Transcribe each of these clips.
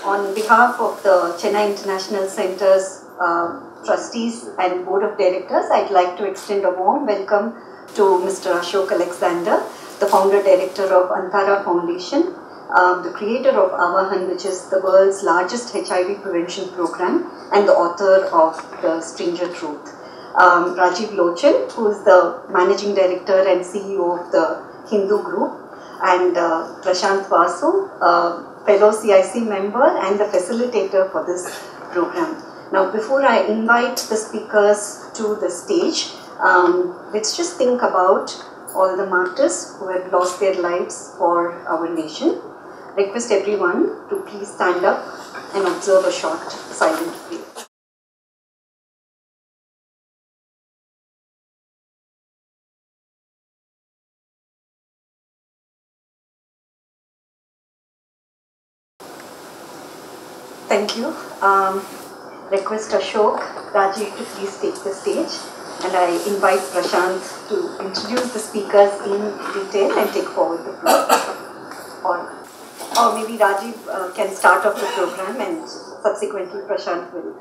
On behalf of the Chennai International Centre's trustees and board of directors, I'd like to extend a warm welcome to Mr. Ashok Alexander, the founder director of Antara Foundation, the creator of Avahan, which is the world's largest HIV prevention program, and the author of The Stranger Truth. Rajiv Lochan, who is the managing director and CEO of the Hindu group, and Prashant Vasu, fellow CIC member and the facilitator for this program. Now, before I invite the speakers to the stage, let's just think about all the martyrs who have lost their lives for our nation. Request everyone to please stand up and observe a short silent prayer. Thank you. Request Ashok, Rajiv to please take the stage, and I invite Prashant to introduce the speakers in detail and take forward the program. Or maybe Rajiv can start off the program and subsequently Prashant will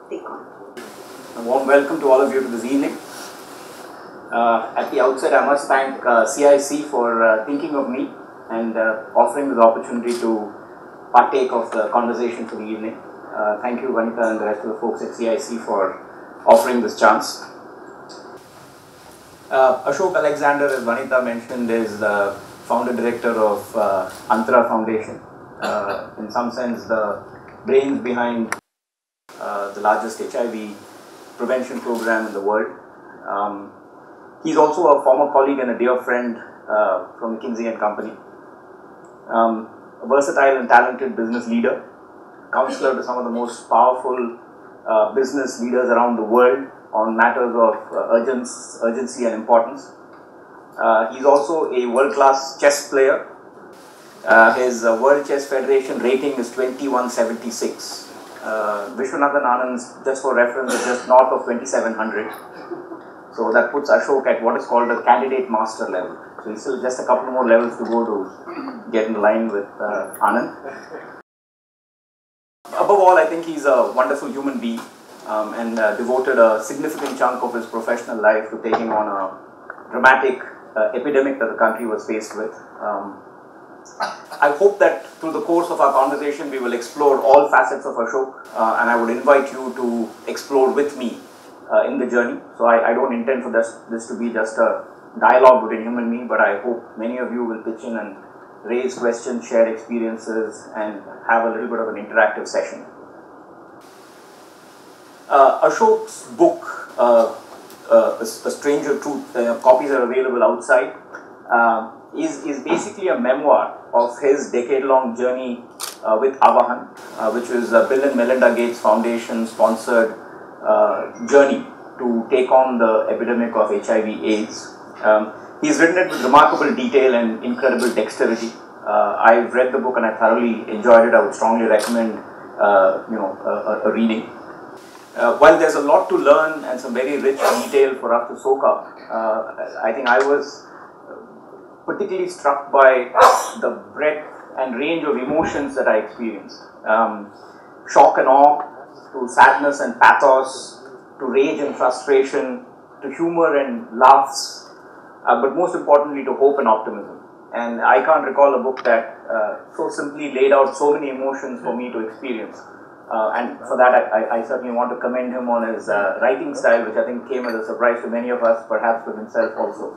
take on. A warm welcome to all of you to this evening. At the outset, I must thank CIC for thinking of me and offering this opportunity to partake of the conversation for the evening. Thank you, Vanita, and the rest of the folks at CIC for offering this chance. Ashok Alexander, as Vanita mentioned, is the founder director of Antara Foundation. In some sense, the brains behind the largest HIV prevention program in the world. He's also a former colleague and a dear friend from McKinsey and Company. A versatile and talented business leader, counselor to some of the most powerful business leaders around the world on matters of urgency and importance. He's also a world-class chess player. His World Chess Federation rating is 2176. Vishwanathan Anand's, just for reference, is just north of 2700. So that puts Ashok at what is called the candidate master level. So he's still just a couple more levels to go to get in line with Anand. Above all, I think he's a wonderful human being and devoted a significant chunk of his professional life to taking on a dramatic epidemic that the country was faced with. I hope that through the course of our conversation, we will explore all facets of Ashok, and I would invite you to explore with me in the journey. So I don't intend for this to be just a dialogue between him and me, but I hope many of you will pitch in and raise questions, share experiences, and have a little bit of an interactive session. Ashok's book, A Stranger Truth, copies are available outside, is basically a memoir of his decade-long journey with Avahan, which is Bill and Melinda Gates Foundation sponsored journey to take on the epidemic of HIV/AIDS. He's written it with remarkable detail and incredible dexterity. I've read the book and I thoroughly enjoyed it. I would strongly recommend a reading. While there's a lot to learn and some very rich detail for us to soak up, I think I was particularly struck by the breadth and range of emotions that I experienced. Shock and awe, to sadness and pathos, to rage and frustration, to humor and laughs, but most importantly to hope and optimism. And I can't recall a book that so simply laid out so many emotions for me to experience. And for that, I certainly want to commend him on his writing style, which I think came as a surprise to many of us, perhaps with himself also.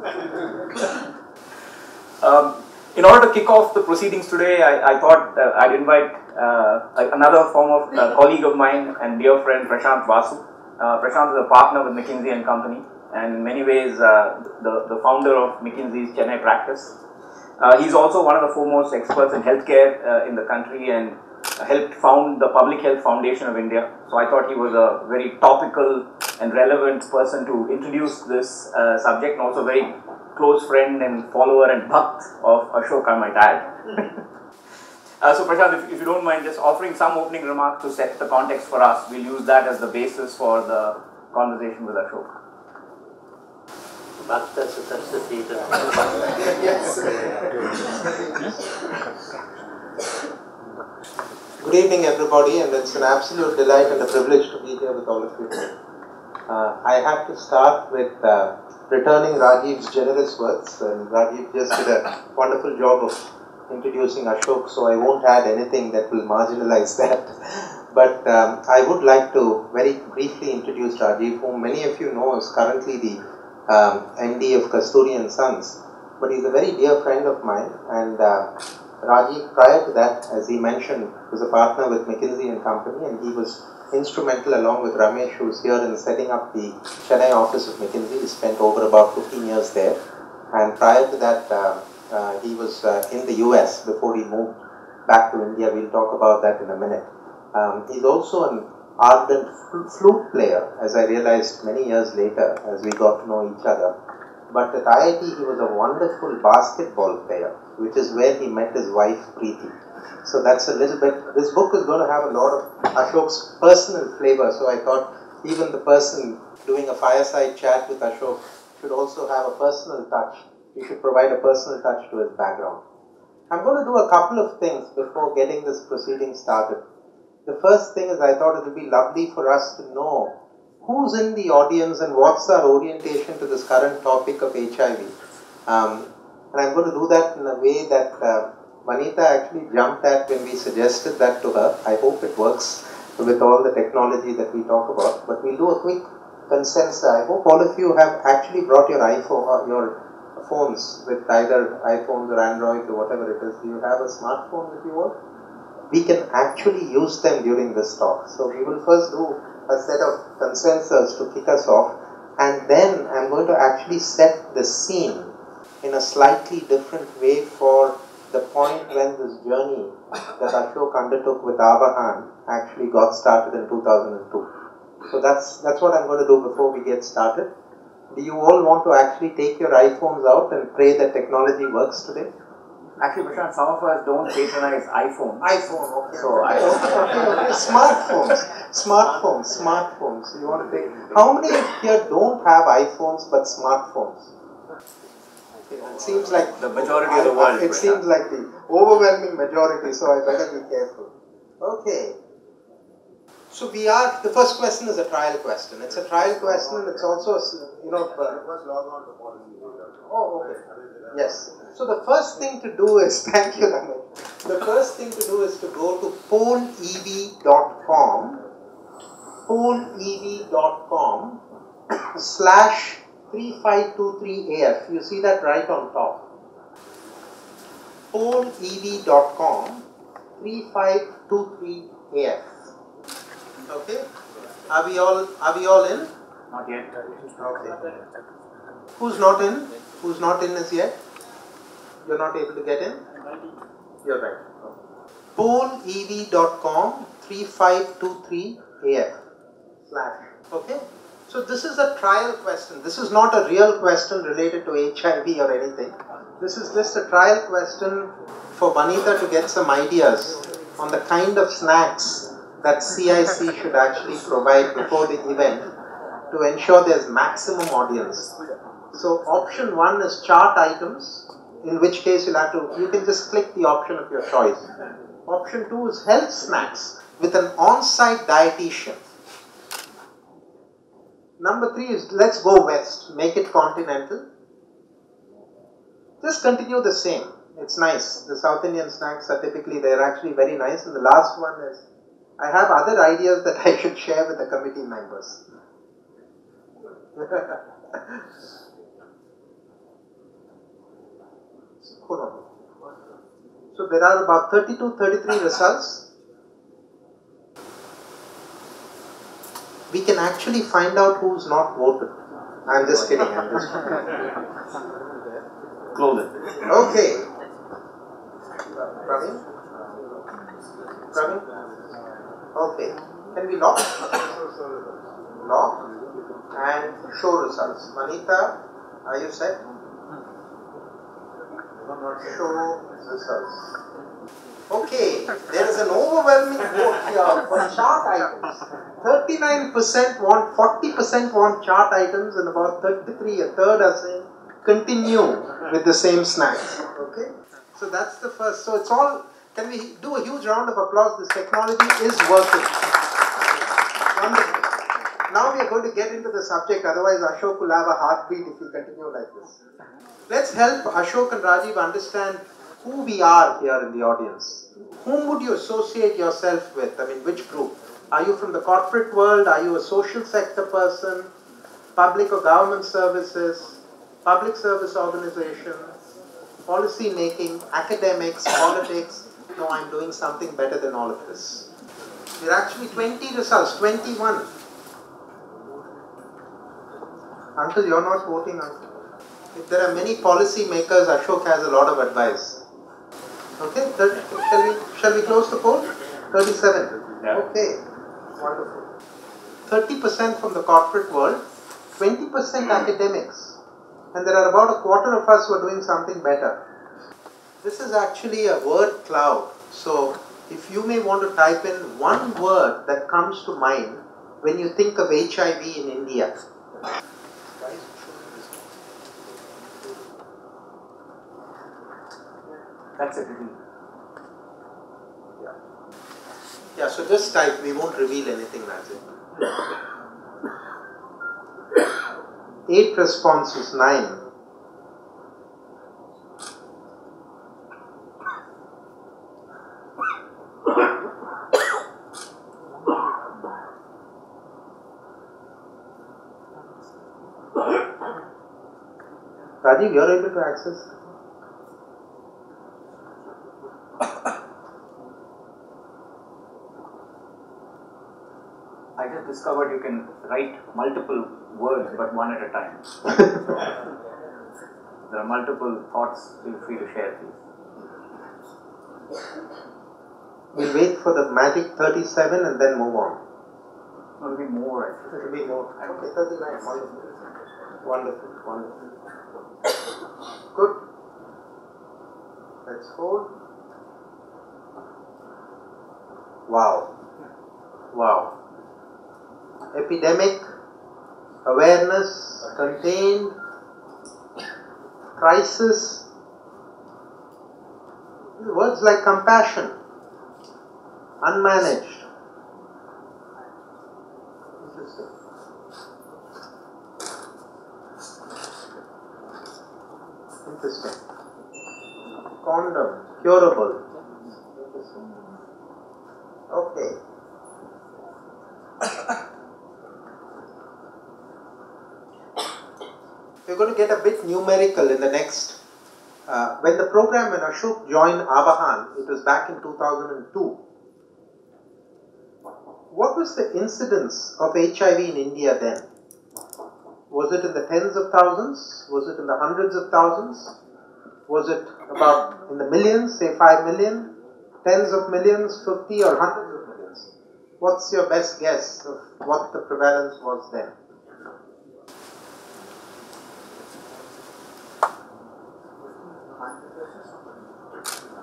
In order to kick off the proceedings today, I thought I'd invite another former colleague of mine and dear friend, Prashant Vasu. Prashant is a partner with McKinsey and Company, and in many ways the founder of McKinsey's Chennai practice. He's also one of the foremost experts in healthcare in the country and helped found the Public Health Foundation of India. So I thought he was a very topical and relevant person to introduce this subject, and also a very close friend and follower and bhakt of Ashok, I might add. So Prashant, if you don't mind just offering some opening remarks to set the context for us, we'll use that as the basis for the conversation with Ashok. Bhakta Sutarsa Sita. Good evening, everybody, and it's an absolute delight and a privilege to be here with all of you. I have to start with returning Rajiv's generous words, and Rajiv just did a wonderful job of introducing Ashok, so I won't add anything that will marginalize that. But I would like to very briefly introduce Rajiv, whom many of you know is currently the MD of Kasturi & Sons, but he's a very dear friend of mine, and Rajiv, prior to that, as he mentioned, was a partner with McKinsey & Company, and he was instrumental along with Ramesh, who is here, in setting up the Chennai office of McKinsey. He spent over about 15 years there, and prior to that, he was in the US before he moved back to India. We'll talk about that in a minute. He's also an ardent flute player, as I realized many years later as we got to know each other. But at IIT, he was a wonderful basketball player, which is where he met his wife, Preeti. So that's a little bit, this book is going to have a lot of Ashok's personal flavor, so I thought even the person doing a fireside chat with Ashok should also have a personal touch. He should provide a personal touch to his background. I'm going to do a couple of things before getting this proceeding started. The first thing is, I thought it would be lovely for us to know who's in the audience and what's our orientation to this current topic of HIV. And I'm going to do that in a way that Vanita actually jumped at when we suggested that to her. I hope it works with all the technology that we talk about. But we'll do a quick consensus. I hope all of you have actually brought your iPhone or your phones with either iPhones or Android or whatever it is. Do you have a smartphone with you all? We can actually use them during this talk. So we will first do a set of consensus to kick us off, and then I'm going to actually set the scene in a slightly different way for the point when this journey that Ashok undertook with Abahan actually got started in 2002. So that's what I'm going to do before we get started. Do you all want to actually take your iPhones out and pray that technology works today? Actually, Prashant, some of us don't patronize iPhone. iPhone, okay. So okay. Smartphones. You want to take? How many here don't have iPhones but smartphones? Okay, it seems like the majority of the world. It seems like the overwhelming majority. So I better be careful. Okay. So the first question is a trial question. It's a trial question. It's also, oh, okay. Yes. So the first thing to do is, thank you, Ramesh. The first thing to do is to go to pollev.com /3523AF. You see that right on top. pollev.com 3523AF. Okay? Are we all in? Not yet. Okay. Who's not in? Who's not in as yet? You're not able to get in? You're right. pollev.com 3523AF / Okay? So this is a trial question. This is not a real question related to HIV or anything. This is just a trial question for Vanita to get some ideas on the kind of snacks that CIC should actually provide before the event to ensure there's maximum audience. So option 1 is chart items, in which case you can just click the option of your choice. Option 2 is health snacks with an on-site dietitian. Number 3 is let's go west, make it continental. Just continue the same. It's nice. The South Indian snacks are they're actually very nice. And the last one is, I have other ideas that I should share with the committee members. Hold on. So there are about 33 results. We can actually find out who's not voted. I'm just kidding. Close it. Okay. Praveen? Okay. Can we lock? Lock. And show results. Vanita, are you set? Show results. Okay, there is an overwhelming vote here for chart items. 39% want, 40% want chart items, and about 33, a third are saying continue with the same snacks. Okay, so that's the first. So it's all Can we do a huge round of applause? This technology is working. Wonderful. Now we are going to get into the subject, otherwise Ashok will have a heartbeat if we continue like this. Let's help Ashok and Rajiv understand who we are here in the audience. Whom would you associate yourself with? I mean, which group? Are you from the corporate world? Are you a social sector person? Public or government services? Public service organization? Policy making? Academics? Politics? No, I'm doing something better than all of this. There are actually 20 results, 21. Uncle, you're not voting, Uncle. If there are many policy makers, Ashok has a lot of advice. Okay, shall we close the poll? 37. Yeah. Okay, wonderful. 30% from the corporate world, 20% academics, and there are about a quarter of us who are doing something better. This is actually a word cloud. So, if you may want to type in one word that comes to mind when you think of HIV in India. That's it. Yeah, so just type, we won't reveal anything, that's it. 8 responses, 9. Rajiv, you are able to access? I just discovered you can write multiple words but one at a time. There are multiple thoughts, feel free to share please. We'll wait for the magic 37 and then move on. No, it'll be more actually. It'll be more. Okay, 39. Wonderful. Wonderful. Wonderful. Good. Let's hold. Wow. Wow. Epidemic, awareness, contained, crisis. Words like compassion, unmanaged. Interesting. Interesting. Condom, curable. Interesting. Okay. We're going to get a bit numerical in the next. When the program, when Ashok joined Abahan, it was back in 2002. What was the incidence of HIV in India then? Was it in the tens of thousands? Was it in the hundreds of thousands? Was it about in the millions, say 5 million, tens of millions, 50 or hundreds of millions? What's your best guess of what the prevalence was then?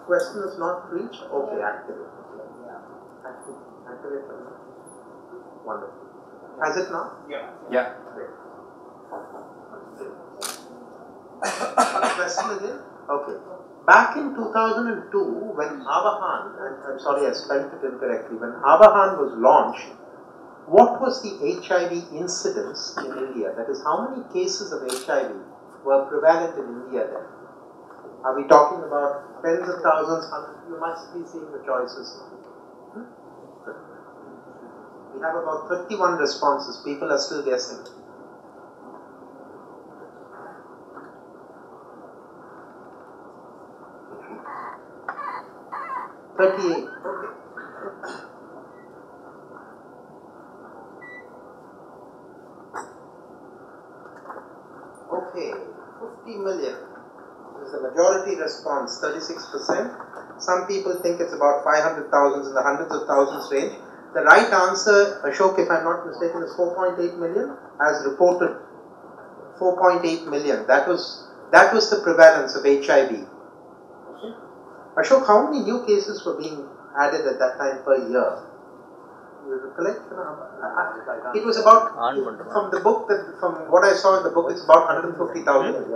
Question is not reached? Okay, activate. Activate. Wonderful. Has it now? Yeah. Great. Question again? Okay. Back in 2002, when Abahan, I'm sorry I spelled it incorrectly, when Abahan was launched, what was the HIV incidence in India? That is, how many cases of HIV were prevalent in India then? Are we talking about tens of thousands, hundreds? You must be seeing the choices. Good. We have about 31 responses. People are still guessing. $38. Okay. 50 million. This is the majority response, 36%. Some people think it's about 500,000 in the hundreds of thousands range. The right answer, Ashok, if I'm not mistaken, is 4.8 million, as reported. 4.8 million. That was the prevalence of HIV. Okay. Ashok, how many new cases were being added at that time per year? You recollect? It was about, from the book, from what I saw in the book, it's about 150,000.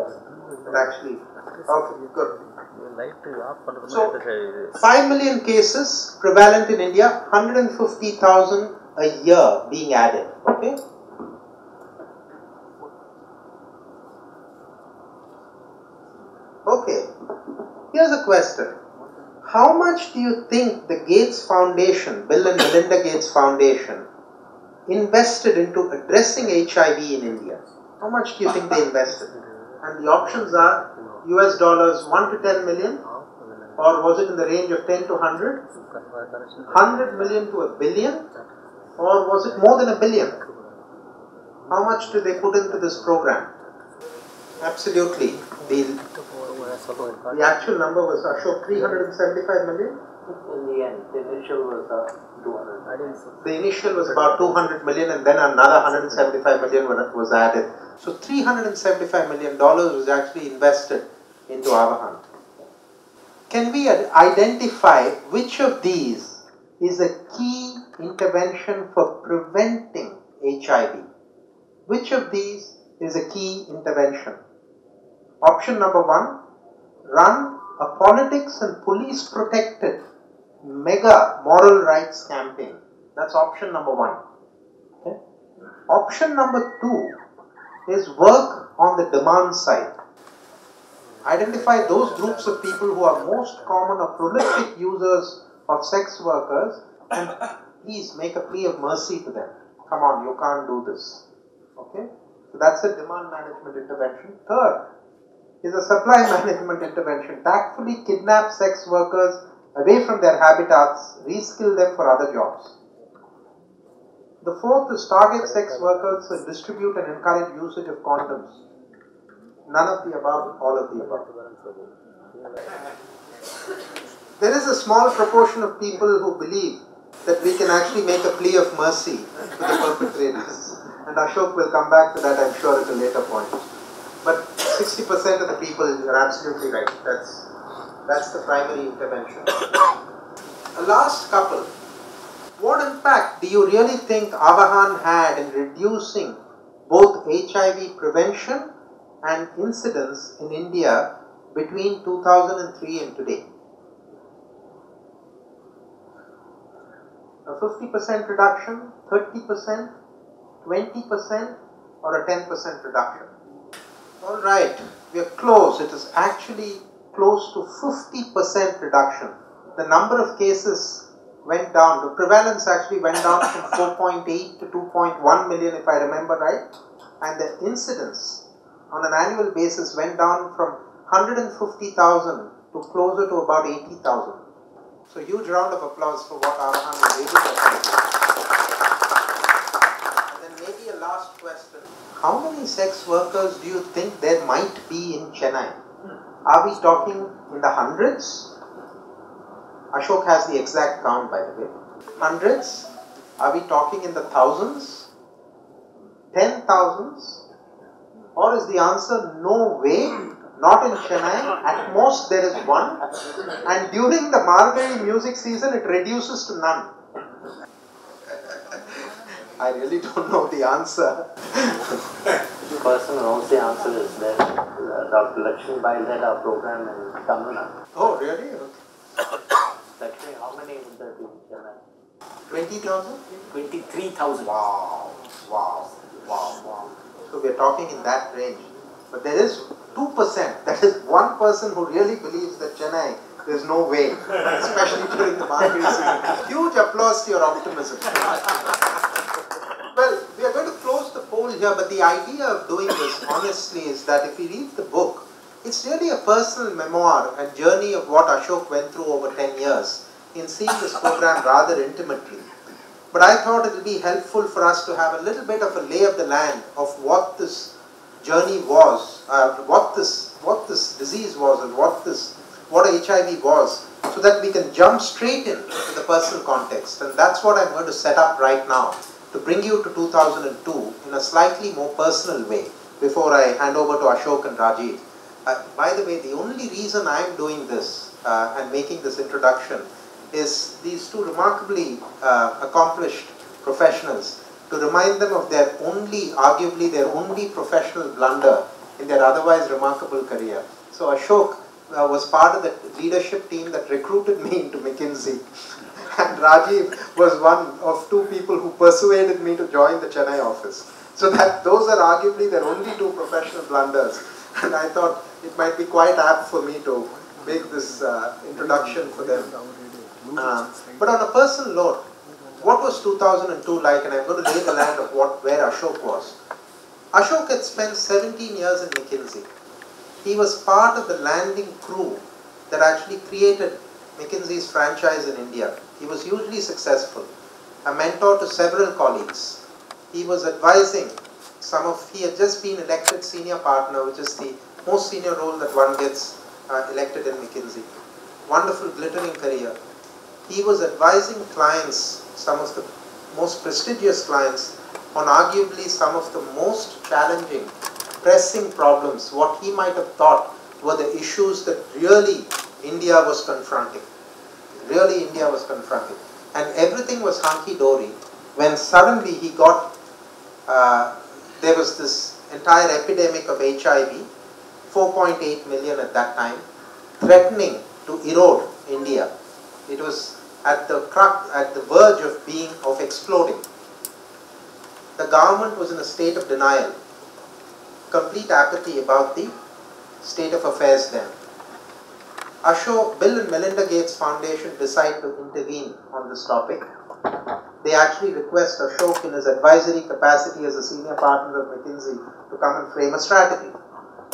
But actually, Okay, good. So, 5 million cases prevalent in India, 150,000 a year being added. Okay? Okay. Here's a question. How much do you think the Gates Foundation, Bill and Melinda Gates Foundation, invested into addressing HIV in India? How much do you think they invested? And the options are US dollars 1 to 10 million, or was it in the range of 10 to 100? 100 million to a billion, or was it more than a billion? How much did they put into this program? Absolutely. The actual number was Ashok 375 million. In the end, the initial was 200. The initial was about 200 million, and then another 175 million when it was added. So $375 million was actually invested into Avahan. Can we identify which of these is a key intervention for preventing HIV? Which of these is a key intervention? Option number 1, run a politics and police protected mega moral rights campaign. That's option number 1. Okay. Option number 2 is work on the demand side. Identify those groups of people who are most common or prolific users of sex workers and please make a plea of mercy to them. Come on, you can't do this. Okay? So that's a demand management intervention. Third is a supply management intervention. Tactfully kidnap sex workers away from their habitats, reskill them for other jobs. The fourth is target sex workers and distribute and encourage usage of condoms. None of the above, all of the above. There is a small proportion of people who believe that we can actually make a plea of mercy to the perpetrators. And Ashok will come back to that, I'm sure, at a later point. But 60% of the people are absolutely right. That's the primary intervention. A last couple. What impact do you really think Avahan had in reducing both HIV prevention and incidence in India between 2003 and today? A 50% reduction, 30%, 20%, or a 10% reduction? Alright, we are close. It is actually close to 50% reduction. The number of cases went down. The prevalence actually went down from 4.8 to 2.1 million, if I remember right. And the incidence on an annual basis went down from 150,000 to closer to about 80,000. So huge round of applause for what Avahan was able to accomplish. And then maybe a last question. How many sex workers do you think there might be in Chennai? Are we talking in the hundreds? Ashok has the exact count, by the way. Hundreds? Are we talking in the thousands? 10,000s? Or is the answer no way? Not in Chennai. At most there is one. And during the Margazhi music season it reduces to none. I really don't know the answer. The person who knows the answer is there. Dr. Lakshmi Bai led our program in Tamil Nadu. Oh, really? Okay. Lakshmi, how many would there be in Chennai? 20,000? 23,000. Wow. So we're talking in that range. But there is 2%, that is one person who really believes that Chennai, there's no way, especially during the Margazhi season. Huge applause to your optimism. Well, we are going to close the poll here, but the idea of doing this, honestly, is that if we read the book, it's really a personal memoir and journey of what Ashok went through over 10 years in seeing this program rather intimately. But I thought it would be helpful for us to have a little bit of a lay of the land of what this journey was, what this disease was, and what HIV was, so that we can jump straight into the personal context. And that's what I'm going to set up right now, to bring you to 2002 in a slightly more personal way before I hand over to Ashok and Rajiv. By the way, the only reason I'm doing this and making this introduction is these two remarkably accomplished professionals, to remind them of arguably their only professional blunder in their otherwise remarkable career. So Ashok was part of the leadership team that recruited me into McKinsey. And Rajiv was one of two people who persuaded me to join the Chennai office. So that those are arguably their only two professional blunders. And I thought it might be quite apt for me to make this introduction for them. But on a personal note, what was 2002 like? And I'm going to lay the land of where Ashok was. Ashok had spent 17 years in McKinsey. He was part of the landing crew that actually created McKinsey's franchise in India. He was hugely successful, a mentor to several colleagues. He was advising he had just been elected senior partner, which is the most senior role that one gets elected in McKinsey. Wonderful, glittering career. He was advising clients, some of the most prestigious clients, on arguably some of the most challenging, pressing problems, what he might have thought were the issues that really India was confronting. And everything was hunky-dory when suddenly he got, there was this entire epidemic of HIV, 4.8 million at that time, threatening to erode India. It was at the verge of exploding. The government was in a state of denial, complete apathy about the state of affairs then. Bill and Melinda Gates Foundation decide to intervene on this topic. They actually request Ashok in his advisory capacity as a senior partner of McKinsey to come and frame a strategy.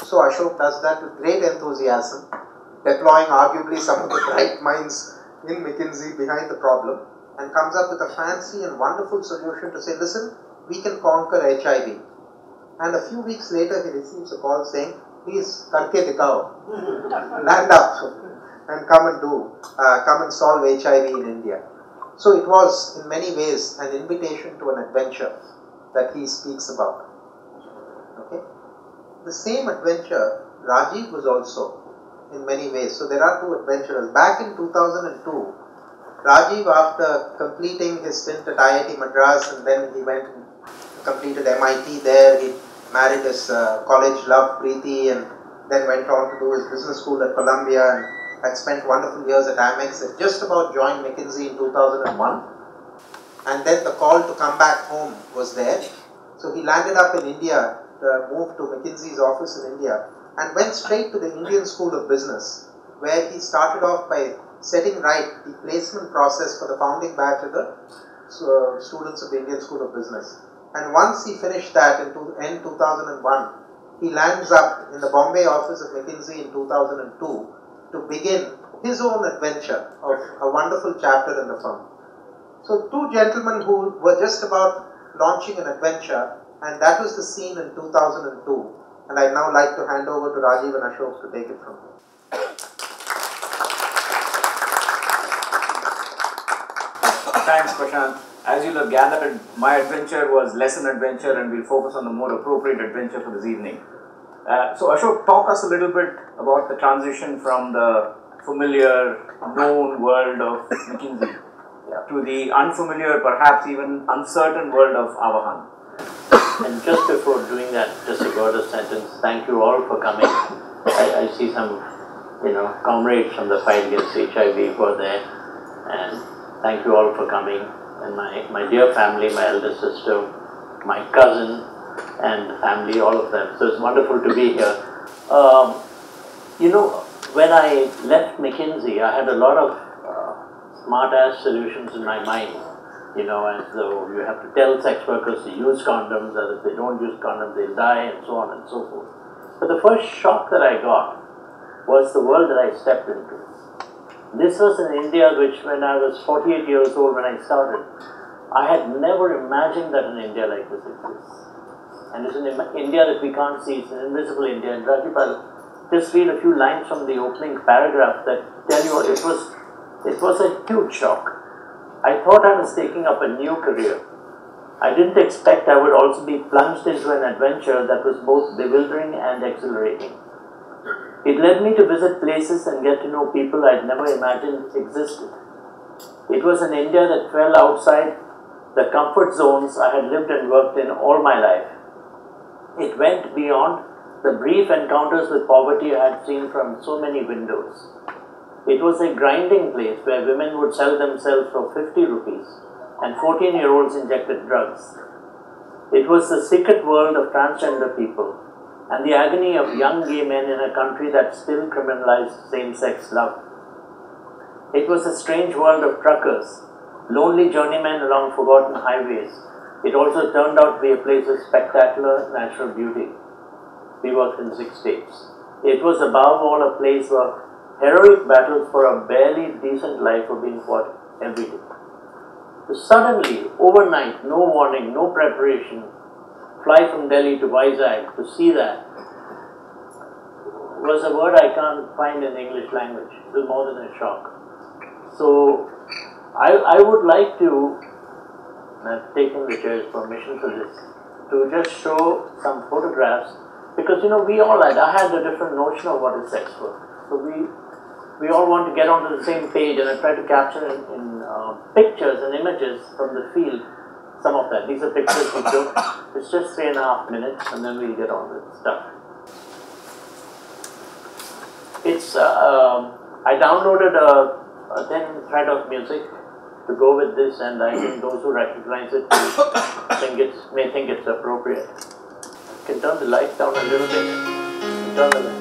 So Ashok does that with great enthusiasm, deploying arguably some of the bright minds in McKinsey behind the problem, and comes up with a fancy and wonderful solution to say, listen, we can conquer HIV. And a few weeks later he receives a call saying, please, karke dikhao, land up and come and solve HIV in India. So it was in many ways an invitation to an adventure that he speaks about. Okay? The same adventure Rajiv was also in many ways. So there are two adventurers. Back in 2002, Rajiv, after completing his stint at IIT Madras, and then he went and completed MIT there, he married his college love Preeti, and then went on to do his business school at Columbia, and had spent wonderful years at Amex, had just about joined McKinsey in 2001, and then the call to come back home was there. So he landed up in India, moved to McKinsey's office in India, and went straight to the Indian School of Business, where he started off by setting right the placement process for the founding batch of the students of the Indian School of Business. And once he finished that in end 2001, he lands up in the Bombay office of McKinsey in 2002 to begin his own adventure of a wonderful chapter in the firm. So two gentlemen who were just about launching an adventure, and that was the scene in 2002. And I'd now like to hand over to Rajiv and Ashok to take it from here. Thanks, Prashant. As you'll have gathered, my adventure was less an adventure, and we'll focus on the more appropriate adventure for this evening. So Ashok, talk us a little bit about the transition from the familiar, known world of McKinsey to the unfamiliar, perhaps even uncertain world of Avahan. And just before doing that, just a word of sentence. Thank you all for coming. I see some, comrades from the fight against HIV who are there, and thank you all for coming. And my dear family, my elder sister, my cousin, and the family, all of them. So it's wonderful to be here. When I left McKinsey, I had a lot of smart-ass solutions in my mind. As though you have to tell sex workers to use condoms, that if they don't use condoms, they'll die, and so on and so forth. But the first shock that I got was the world that I stepped into. This was in India, which when I was 48 years old when I started, I had never imagined that an India like this exists. And it's an India that we can't see, it's an invisible India. And Rajiv, I'll just read a few lines from the opening paragraph that tell you what it was a huge shock. I thought I was taking up a new career. I didn't expect I would also be plunged into an adventure that was both bewildering and exhilarating. It led me to visit places and get to know people I'd never imagined existed. It was an India that fell outside the comfort zones I had lived and worked in all my life. It went beyond the brief encounters with poverty I had seen from so many windows. It was a grinding place where women would sell themselves for 50 rupees and 14-year-olds injected drugs. It was the secret world of transgender people and the agony of young gay men in a country that still criminalized same-sex love. It was a strange world of truckers, lonely journeymen along forgotten highways. It also turned out to be a place of spectacular natural beauty. We worked in 6 states. It was above all a place where heroic battles for a barely decent life were being fought every day. To suddenly, overnight, no warning, no preparation, fly from Delhi to Vizag to see that was a word I can't find in the English language. It was more than a shock. So, I would like to, and I've taken the chair's permission for this, to just show some photographs, because we all had, I had a different notion of what is sex work. So we all want to get onto the same page, and I try to capture in pictures and images from the field some of that. These are pictures we took. It's just 3.5 minutes, and then we'll get on with stuff. It's I downloaded a thin thread of music to go with this, and I think those who recognize it may think it's appropriate. You can turn the light down a little bit. Turn the light.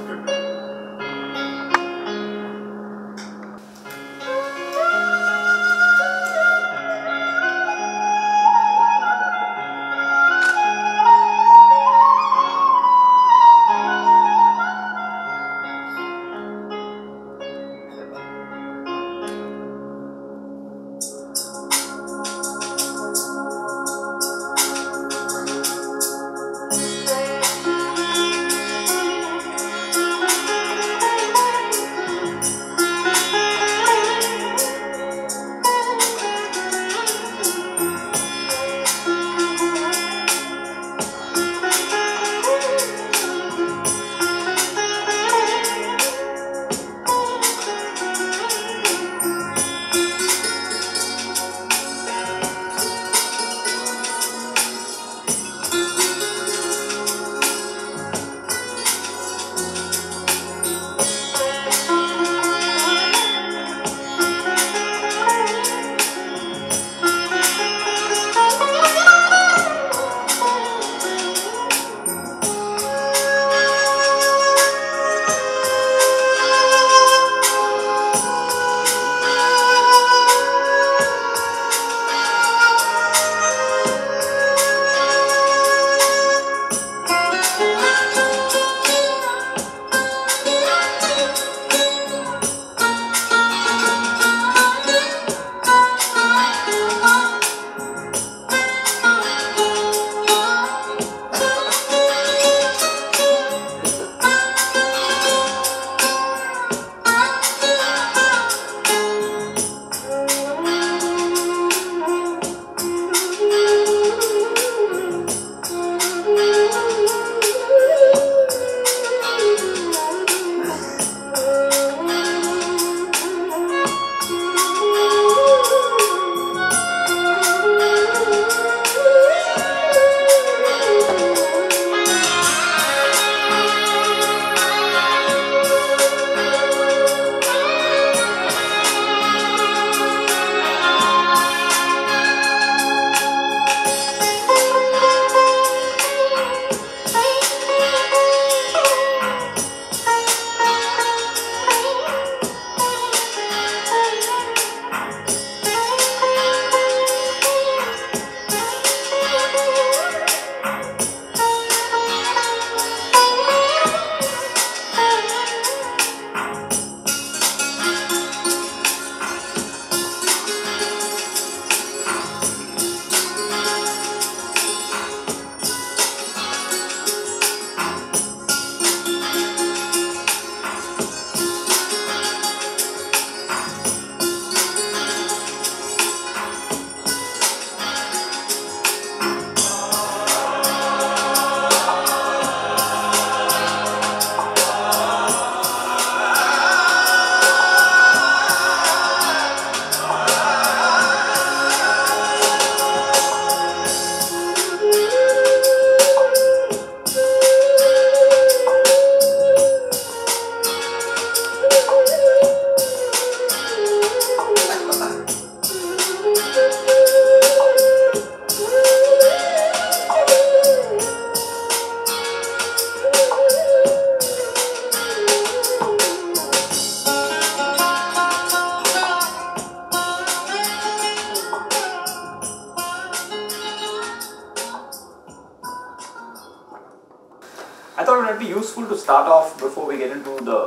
be useful to start off before we get into the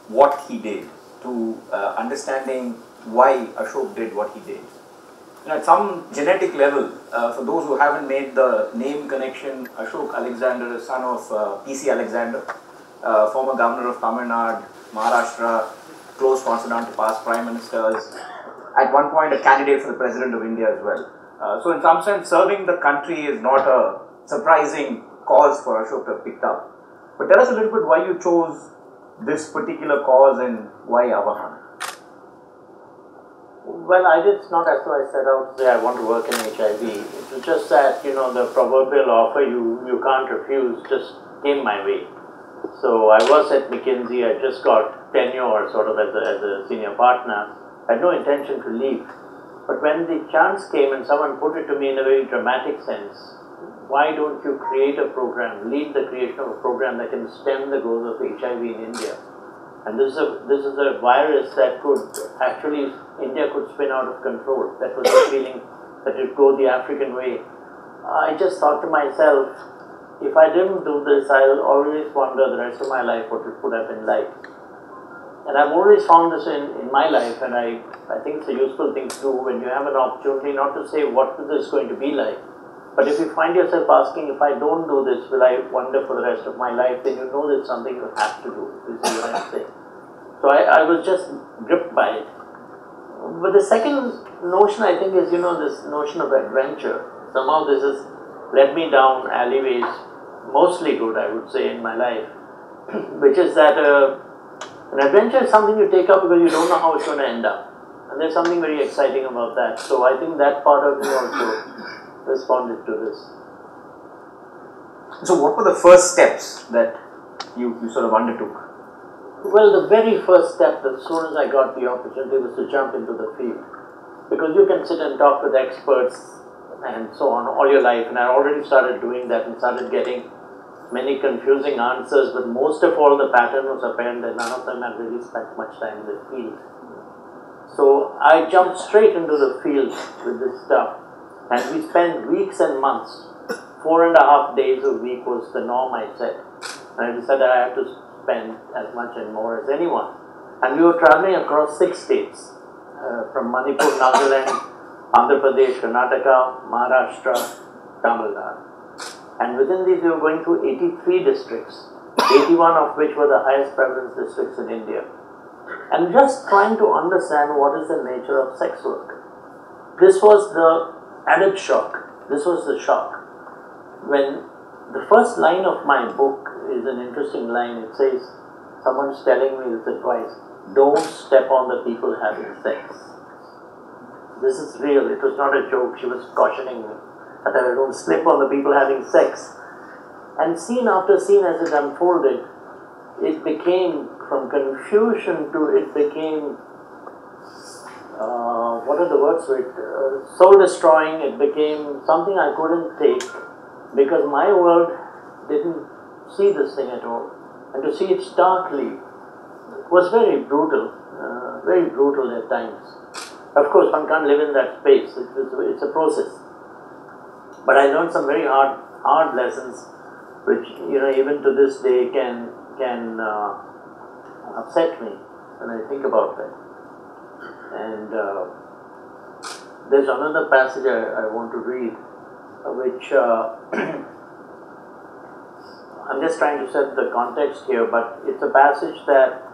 what he did, to understanding why Ashok did what he did. At some genetic level, for those who haven't made the name connection, Ashok Alexander is son of P.C. Alexander, former governor of Tamil Nadu, Maharashtra, close confidant to past prime ministers, at one point a candidate for the president of India as well. So in some sense, serving the country is not a surprising cause for Ashok to have picked up. But tell us a little bit why you chose this particular cause and why Avahan? Well, it's not as though I set out to say I want to work in HIV. It was just that, the proverbial offer you can't refuse just came my way. So I was at McKinsey, I just got tenure sort of as a senior partner. I had no intention to leave. But when the chance came and someone put it to me in a very dramatic sense, why don't you create a program, lead the creation of a program that can stem the growth of HIV in India? And this is a virus that could actually, India could spin out of control. That was the feeling that it would go the African way. I just thought to myself, if I didn't do this, I'll always wonder the rest of my life what it would have been like. And I've always found this in my life, and I think it's a useful thing to do when you have an opportunity, not to say what is this going to be like, but if you find yourself asking, if I don't do this, will I wonder for the rest of my life, then you know that it's something you have to do, you see what I'm saying. So I was just gripped by it. But the second notion, I think, is, this notion of adventure. Somehow this has led me down alleyways, mostly good, I would say, in my life, which is that an adventure is something you take up because you don't know how it's going to end up. And there's something very exciting about that. So I think that part of me also responded to this. So what were the first steps that you sort of undertook? Well, the very first step, as soon as I got the opportunity, was to jump into the field. Because you can sit and talk with experts and so on all your life, and I already started doing that and started getting many confusing answers, but most of all the pattern was apparent that none of them had really spent much time in the field. So I jumped straight into the field with this stuff, and we spent weeks and months. 4.5 days a week was the norm, I said. And I decided I had to spend as much and more as anyone. And we were traveling across 6 states, from Manipur, Nagaland, Andhra Pradesh, Karnataka, Maharashtra, Tamil Nadu. And within these we were going through 83 districts, 81 of which were the highest prevalence districts in India. And just trying to understand what is the nature of sex work. This was the added shock. This was the shock. When the first line of my book is an interesting line. It says, someone's telling me this advice, don't step on the people having sex. This is real. It was not a joke. She was cautioning me that I don't slip on the people having sex. And scene after scene as it unfolded, it became, from confusion to it became, what are the words for it, soul destroying. It became something I couldn't take because my world didn't see this thing at all. And to see it starkly was very brutal at times. Of course, one can't live in that space. It's a process. But I learned some very hard lessons, which even to this day can upset me when I think about that. And there's another passage I want to read, which I'm just trying to set the context here, but it's a passage that,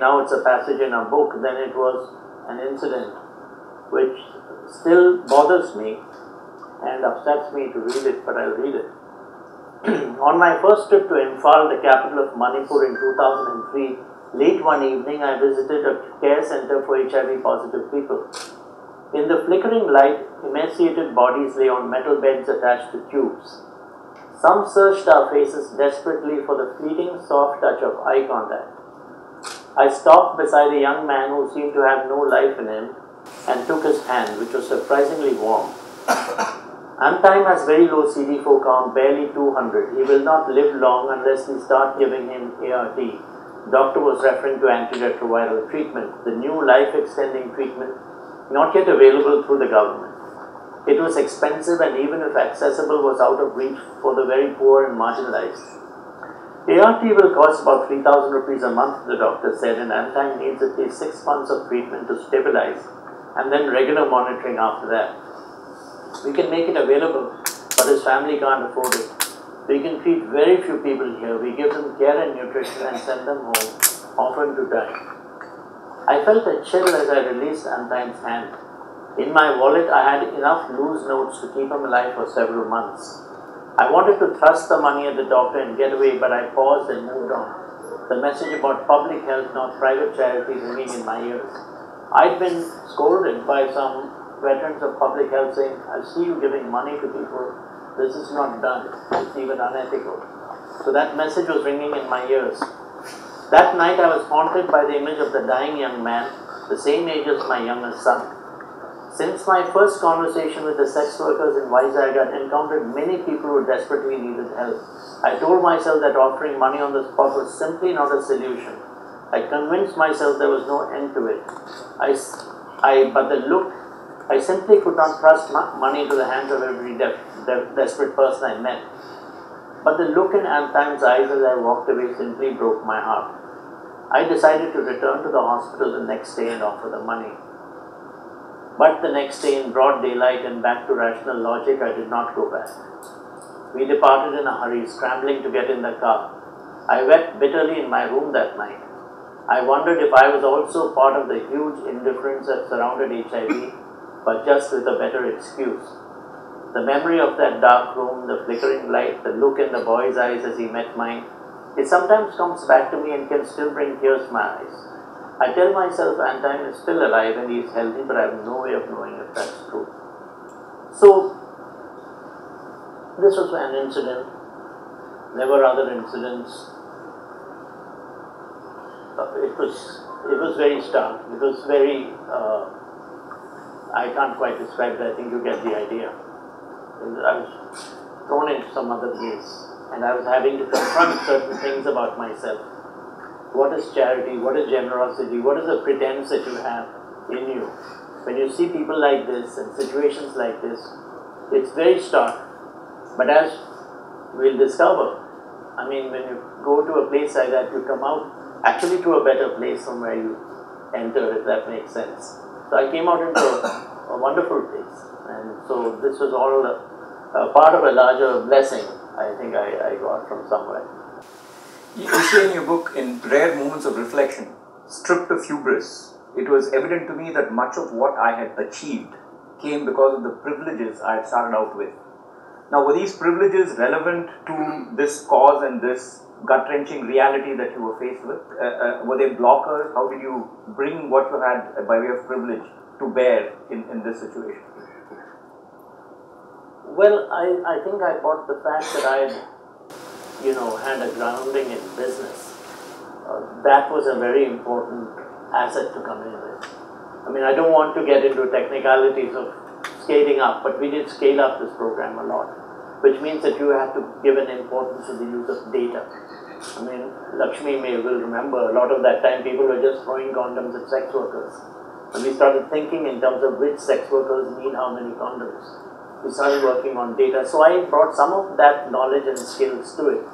now it's a passage in a book, then it was an incident which still bothers me and upsets me to read it, but I'll read it. On my first trip to Imphal, the capital of Manipur in 2003, late one evening I visited a care center for HIV positive people. In the flickering light, emaciated bodies lay on metal beds attached to tubes. Some searched our faces desperately for the fleeting soft touch of eye contact. I stopped beside a young man who seemed to have no life in him and took his hand, which was surprisingly warm. Antime has very low CD4 count, barely 200. He will not live long unless we start giving him ART. Doctor was referring to antiretroviral treatment, the new life-extending treatment not yet available through the government. It was expensive and even if accessible was out of reach for the very poor and marginalized. ART will cost about 3,000 rupees a month, the doctor said, and Antime needs at least 6 months of treatment to stabilize and then regular monitoring after that. We can make it available, but his family can't afford it. We can treat very few people here. We give them care and nutrition and send them home, often to die. I felt a chill as I released Antime's hand. In my wallet, I had enough loose notes to keep him alive for several months. I wanted to thrust the money at the doctor and get away, but I paused and moved on. The message about public health, not private charity, ringing in my ears. I'd been scolded by some veterans of public health saying, I see you giving money to people. This is not done. It's even unethical. So that message was ringing in my ears. That night I was haunted by the image of the dying young man, the same age as my youngest son. Since my first conversation with the sex workers in Vizag, I'd encountered many people who desperately needed help. I told myself that offering money on the spot was simply not a solution. I convinced myself there was no end to it. But the look, I simply could not thrust money into the hands of every desperate person I met. But the look in Antime's eyes as I walked away simply broke my heart. I decided to return to the hospital the next day and offer the money. But the next day, in broad daylight and back to rational logic, I did not go back. We departed in a hurry, scrambling to get in the car. I wept bitterly in my room that night. I wondered if I was also part of the huge indifference that surrounded HIV, but just with a better excuse. The memory of that dark room, the flickering light, the look in the boy's eyes as he met mine, it sometimes comes back to me and can still bring tears to my eyes. I tell myself Antime is still alive and he is healthy, but I have no way of knowing if that's true. So, this was an incident. There were other incidents. It was very stark. It was very, I can't quite describe it. I think you get the idea. I was thrown into some other place and I was having to confront certain things about myself. What is charity? What is generosity? What is the pretense that you have in you? When you see people like this and situations like this, it's very stark. But as we'll discover, I mean, when you go to a place like that, you come out actually to a better place from where you entered, if that makes sense. So I came out into a wonderful place. And so this was all a part of a larger blessing, I think I got from somewhere. You say in your book, in rare moments of reflection, stripped of hubris, it was evident to me that much of what I had achieved came because of the privileges I had started out with. Now, were these privileges relevant to this cause and this gut-wrenching reality that you were faced with? Were they blockers? How did you bring what you had by way of privilege to bear in this situation? Well, I think I bought the fact that I had a grounding in business. That was a very important asset to come in with. I mean, I don't want to get into technicalities of scaling up, but we did scale up this program a lot, which means that you have to give an importance to the use of data. I mean, Lakshmi will remember a lot of that time people were just throwing condoms at sex workers. And we started thinking in terms of which sex workers need how many condoms. We started working on data. So I brought some of that knowledge and skills to it.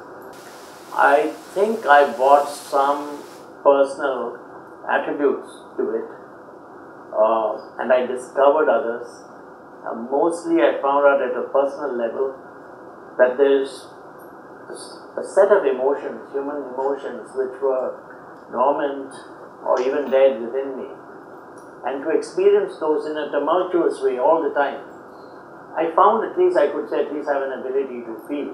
I think I brought some personal attributes to it. And I discovered others. Mostly I found out at a personal level that there's a set of emotions, human emotions, which were dormant or even dead within me. And to experience those in a tumultuous way all the time, I found, at least I could say, at least I have an ability to feel.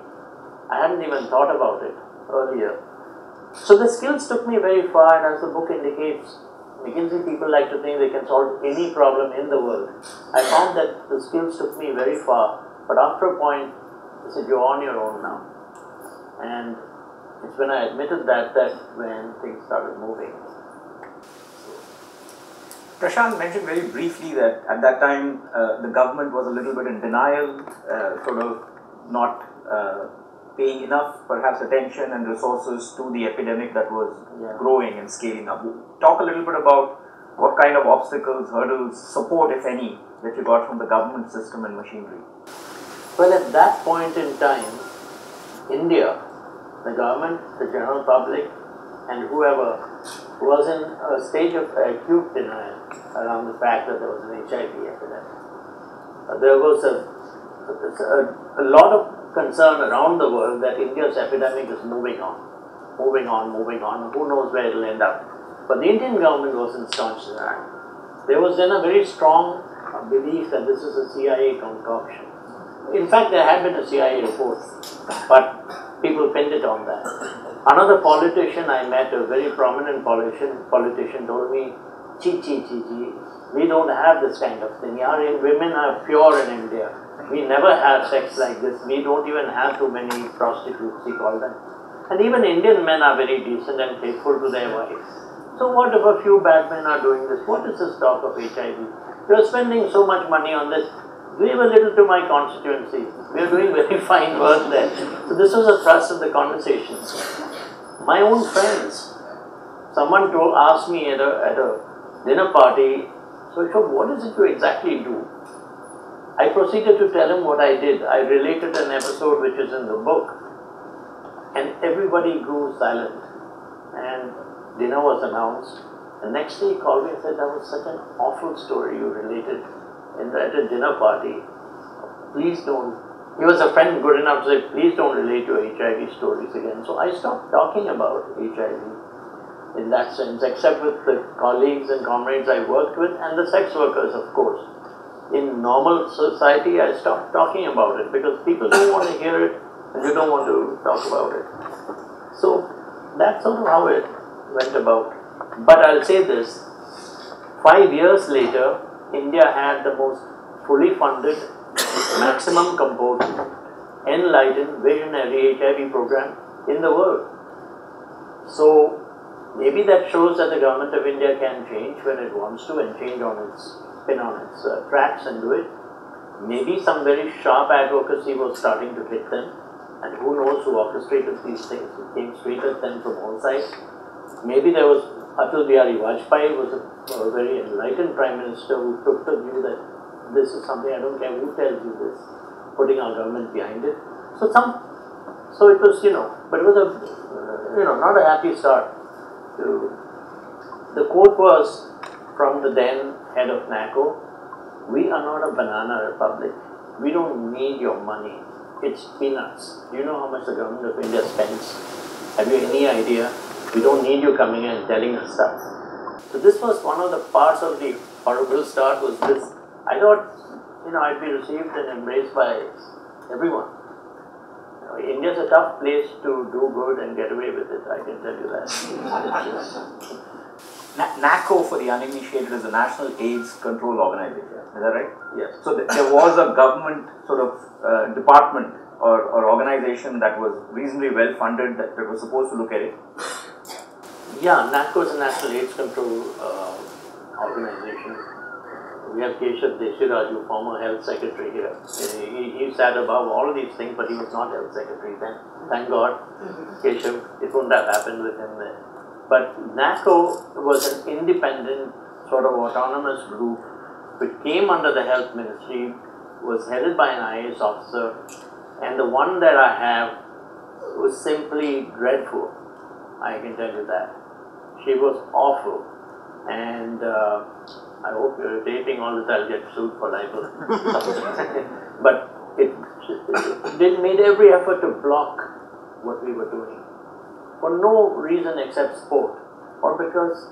I hadn't even thought about it earlier. So the skills took me very far, and as the book indicates, McKinsey people like to think they can solve any problem in the world. I found that the skills took me very far, but after a point, I said, you're on your own now. And it's when I admitted that when things started moving. Prashant mentioned very briefly that at that time the government was a little bit in denial, sort of not paying enough perhaps attention and resources to the epidemic that was growing and scaling up. Talk a little bit about what kind of obstacles, hurdles, support if any, that you got from the government system and machinery. Well, at that point in time, India the government, the general public, and whoever was in a stage of acute denial around the fact that there was an HIV epidemic. There was a lot of concern around the world that India's epidemic is moving on. Who knows where it will end up. But the Indian government wasn't staunch to that. There was then a very strong belief that this is a CIA concoction. In fact, there had been a CIA report, but people pinned it on that. Another politician I met, a very prominent politician told me, chi, we don't have this kind of thing. Women are pure in India. We never have sex like this. We don't even have too many prostitutes, he called them. And even Indian men are very decent and faithful to their wives. So what if a few bad men are doing this? What is this talk of HIV? You are spending so much money on this. Give a little to my constituency. We are doing very fine work there. So this was a thrust of the conversation. My own friends, someone asked me at a dinner party, so what is it you exactly do? I proceeded to tell him what I did. I related an episode which is in the book, and everybody grew silent. And dinner was announced. The next day he called me and said, that was such an awful story you related at a dinner party. Please don't. He was a friend good enough to say, please don't relate your HIV stories again. So I stopped talking about HIV in that sense, except with the colleagues and comrades I worked with and the sex workers, of course. In normal society, I stopped talking about it because people don't want to hear it and you don't want to talk about it. So that's sort of how it went about. But I'll say this, 5 years later, India had the most fully funded, maximum composed, enlightened, visionary HIV program in the world. So maybe that shows that the government of India can change when it wants to and change on its tracks and do it. Maybe some very sharp advocacy was starting to hit them, and who knows who orchestrated these things. It came straight at them from all sides. Maybe there was Atal Bihari Vajpayee was a very enlightened Prime Minister who took the view that this is something, I don't care who tells you this, putting our government behind it. So it was, but it was not a happy start. The quote was from the then head of NACO, we are not a banana republic. We don't need your money. It's peanuts. Do you know how much the government of India spends? Have you any idea? We don't need you coming in and telling us stuff. So this was one of the parts of the horrible start was this. I thought, I'd be received and embraced by everyone. India's a tough place to do good and get away with it, I can tell you that. NACO, for the uninitiated, is the National AIDS Control Organization. Is that right? Yes. So there was a government sort of department or organization that was reasonably well funded that was supposed to look at it. Yeah, NACO is a National AIDS Control Organization. We have Keshav Desiraju, former Health Secretary here. He sat above all of these things, but he was not Health Secretary then. Thank God, Keshav, it wouldn't have happened with him then. But NACO was an independent, sort of autonomous group which came under the Health Ministry, was headed by an IAS officer, and the one that I have was simply dreadful. I can tell you that. She was awful, and I hope you're taping all this, I'll get sued for libel. But it made every effort to block what we were doing for no reason except sport, or because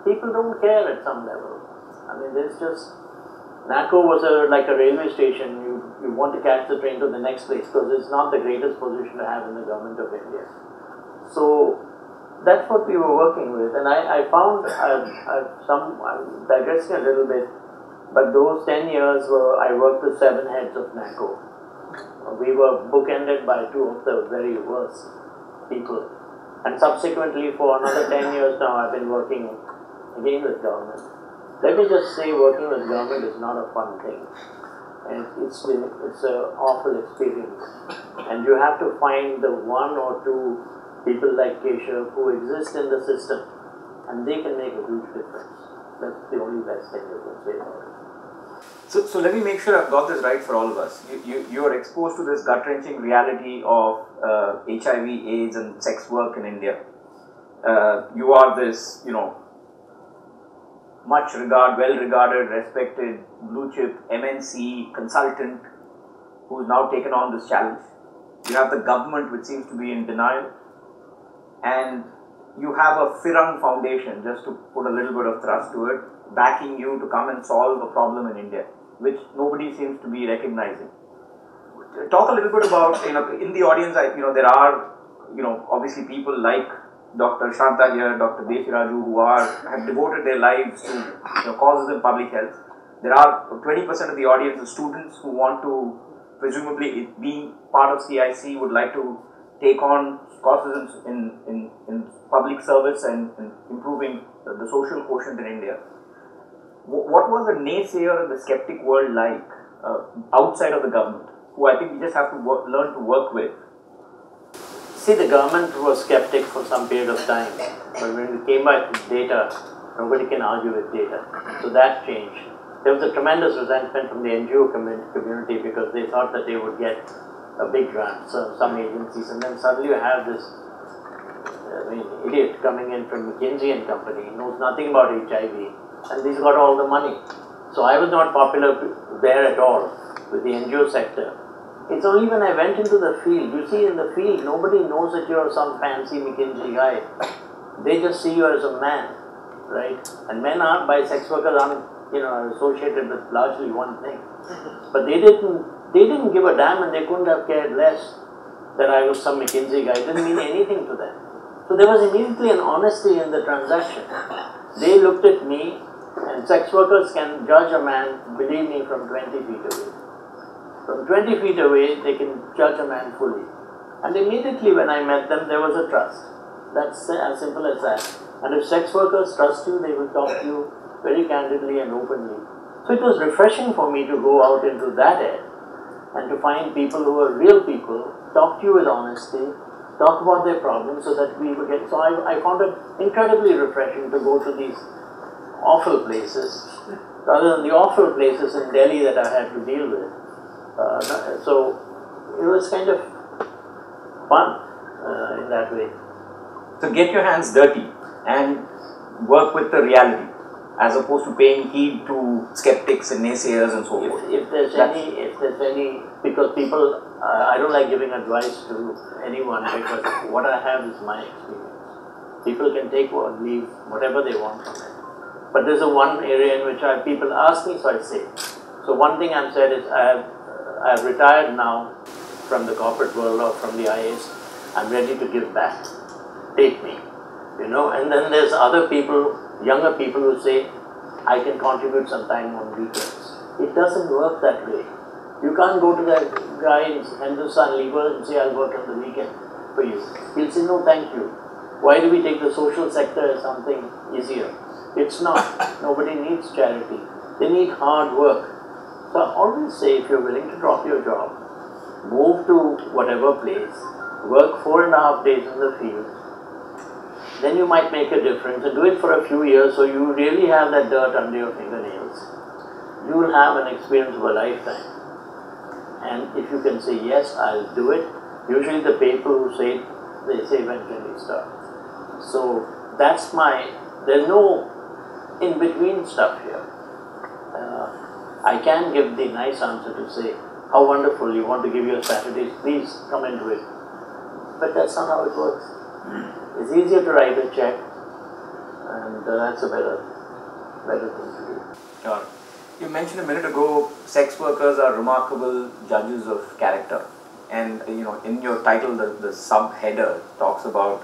people don't care at some level. I mean, there's just, NACO was like a railway station. You want to catch the train to the next place because it's not the greatest position to have in the government of India. So that's what we were working with, and I found, I'm digressing a little bit, but those 10 years I worked with 7 heads of NACO. We were bookended by 2 of the very worst people, and subsequently for another 10 years now I've been working again with government. Let me just say, working with government is not a fun thing, and it's an awful experience, and you have to find the 1 or 2 people like Keshav who exist in the system, and they can make a huge difference. That's the only best thing you can say about it. So let me make sure I've got this right for all of us. You are exposed to this gut-wrenching reality of HIV, AIDS and sex work in India. You are this, well-regarded, respected, blue-chip MNC consultant who's now taken on this challenge. You have the government which seems to be in denial, and you have a Firang Foundation, just to put a little bit of thrust to it, backing you to come and solve a problem in India, which nobody seems to be recognizing. Talk a little bit about, in the audience, there are, obviously people like Dr. Shanta here, Dr. Desiraju, who have devoted their lives to causes in public health. There are 20% of the audience of students who want to, presumably being part of CIC, would like to take on causes in public service and improving the social quotient in India. What was the naysayer and the skeptic world like outside of the government, who I think we just have to learn to work with? See, the government was skeptic for some period of time, but when we came back with data, nobody can argue with data. So that changed. There was a tremendous resentment from the NGO community because they thought that they would get a big grant, so some agencies, and then suddenly you have this idiot coming in from McKinsey and Company, knows nothing about HIV, and he's got all the money. So I was not popular there at all with the NGO sector. It's only when I went into the field, you see in the field, nobody knows that you're some fancy McKinsey guy. They just see you as a man, right? And men are, by sex workers, are associated with largely one thing. But they didn't give a damn, and they couldn't have cared less that I was some McKinsey guy. It didn't mean anything to them. So there was immediately an honesty in the transaction. They looked at me, and sex workers can judge a man, believe me, from 20 feet away. From 20 feet away, they can judge a man fully. And immediately when I met them, there was a trust. That's as simple as that. And if sex workers trust you, they will talk to you very candidly and openly. So it was refreshing for me to go out into that air and to find people who are real people, talk to you with honesty, talk about their problems so that we would get... So I found it incredibly refreshing to go to these awful places, rather than the awful places in Delhi that I had to deal with. So it was kind of fun in that way. So get your hands dirty and work with the reality, as opposed to paying heed to skeptics and naysayers and so forth. If there's any, because people, I don't like giving advice to anyone because what I have is my experience. People can take or leave whatever they want from it. But there's a one area in which people ask me, so I say. So one thing I've said is I've retired now from the corporate world or from the IAs. I'm ready to give back. Take me, And then there's other people, younger people who say, I can contribute some time on weekends. It doesn't work that way. You can't go to that guy in Hindustan Lever and say, I'll work on the weekend for you. He'll say, no, thank you. Why do we take the social sector as something easier? It's not. Nobody needs charity. They need hard work. So I always say, if you're willing to drop your job, move to whatever place, work 4.5 days in the field, then you might make a difference, and do it for a few years so you really have that dirt under your fingernails. You will have an experience of a lifetime. And if you can say, yes, I'll do it, usually the people who say it, they say, when can we start? So that's there's no in-between stuff here. I can give the nice answer to say, how wonderful, you want to give your Saturdays, please come and do it. But that's not how it works. It's easier to write a check, and that's a better thing to do. Sure. You mentioned a minute ago, sex workers are remarkable judges of character. And in your title, the sub-header talks about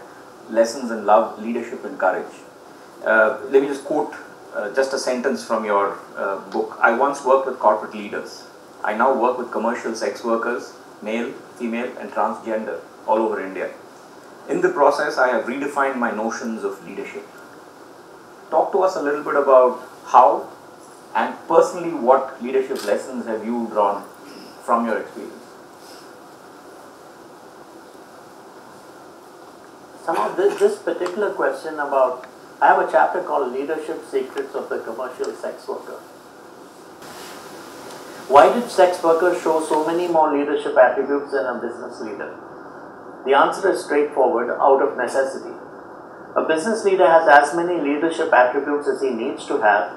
lessons in love, leadership and courage. Let me just quote just a sentence from your book. I once worked with corporate leaders. I now work with commercial sex workers, male, female and transgender, all over India. In the process, I have redefined my notions of leadership. Talk to us a little bit about how and personally what leadership lessons have you drawn from your experience? Some of this particular question about, I have a chapter called Leadership Secrets of the Commercial Sex Worker. Why did sex workers show so many more leadership attributes than a business leader? The answer is straightforward, out of necessity. A business leader has as many leadership attributes as he needs to have,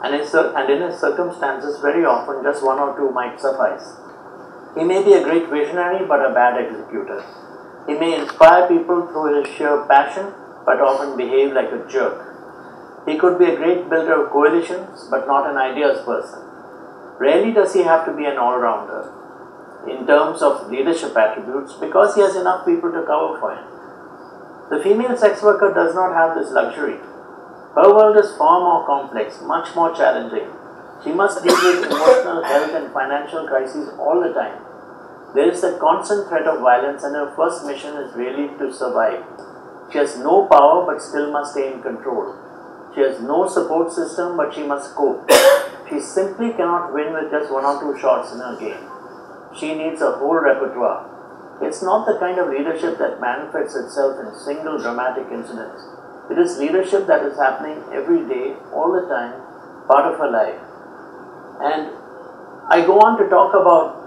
and in his circumstances, very often just one or two might suffice. He may be a great visionary but a bad executor. He may inspire people through his sheer passion but often behave like a jerk. He could be a great builder of coalitions but not an ideas person. Rarely does he have to be an all-rounder in terms of leadership attributes because he has enough people to cover for him. The female sex worker does not have this luxury. Her world is far more complex, much more challenging. She must deal with emotional, health and financial crises all the time. There is a constant threat of violence and her first mission is really to survive. She has no power but still must stay in control. She has no support system but she must cope. She simply cannot win with just one or two shots in her game. She needs a whole repertoire. It's not the kind of leadership that manifests itself in single dramatic incidents. It is leadership that is happening every day, all the time, part of her life. And I go on to talk about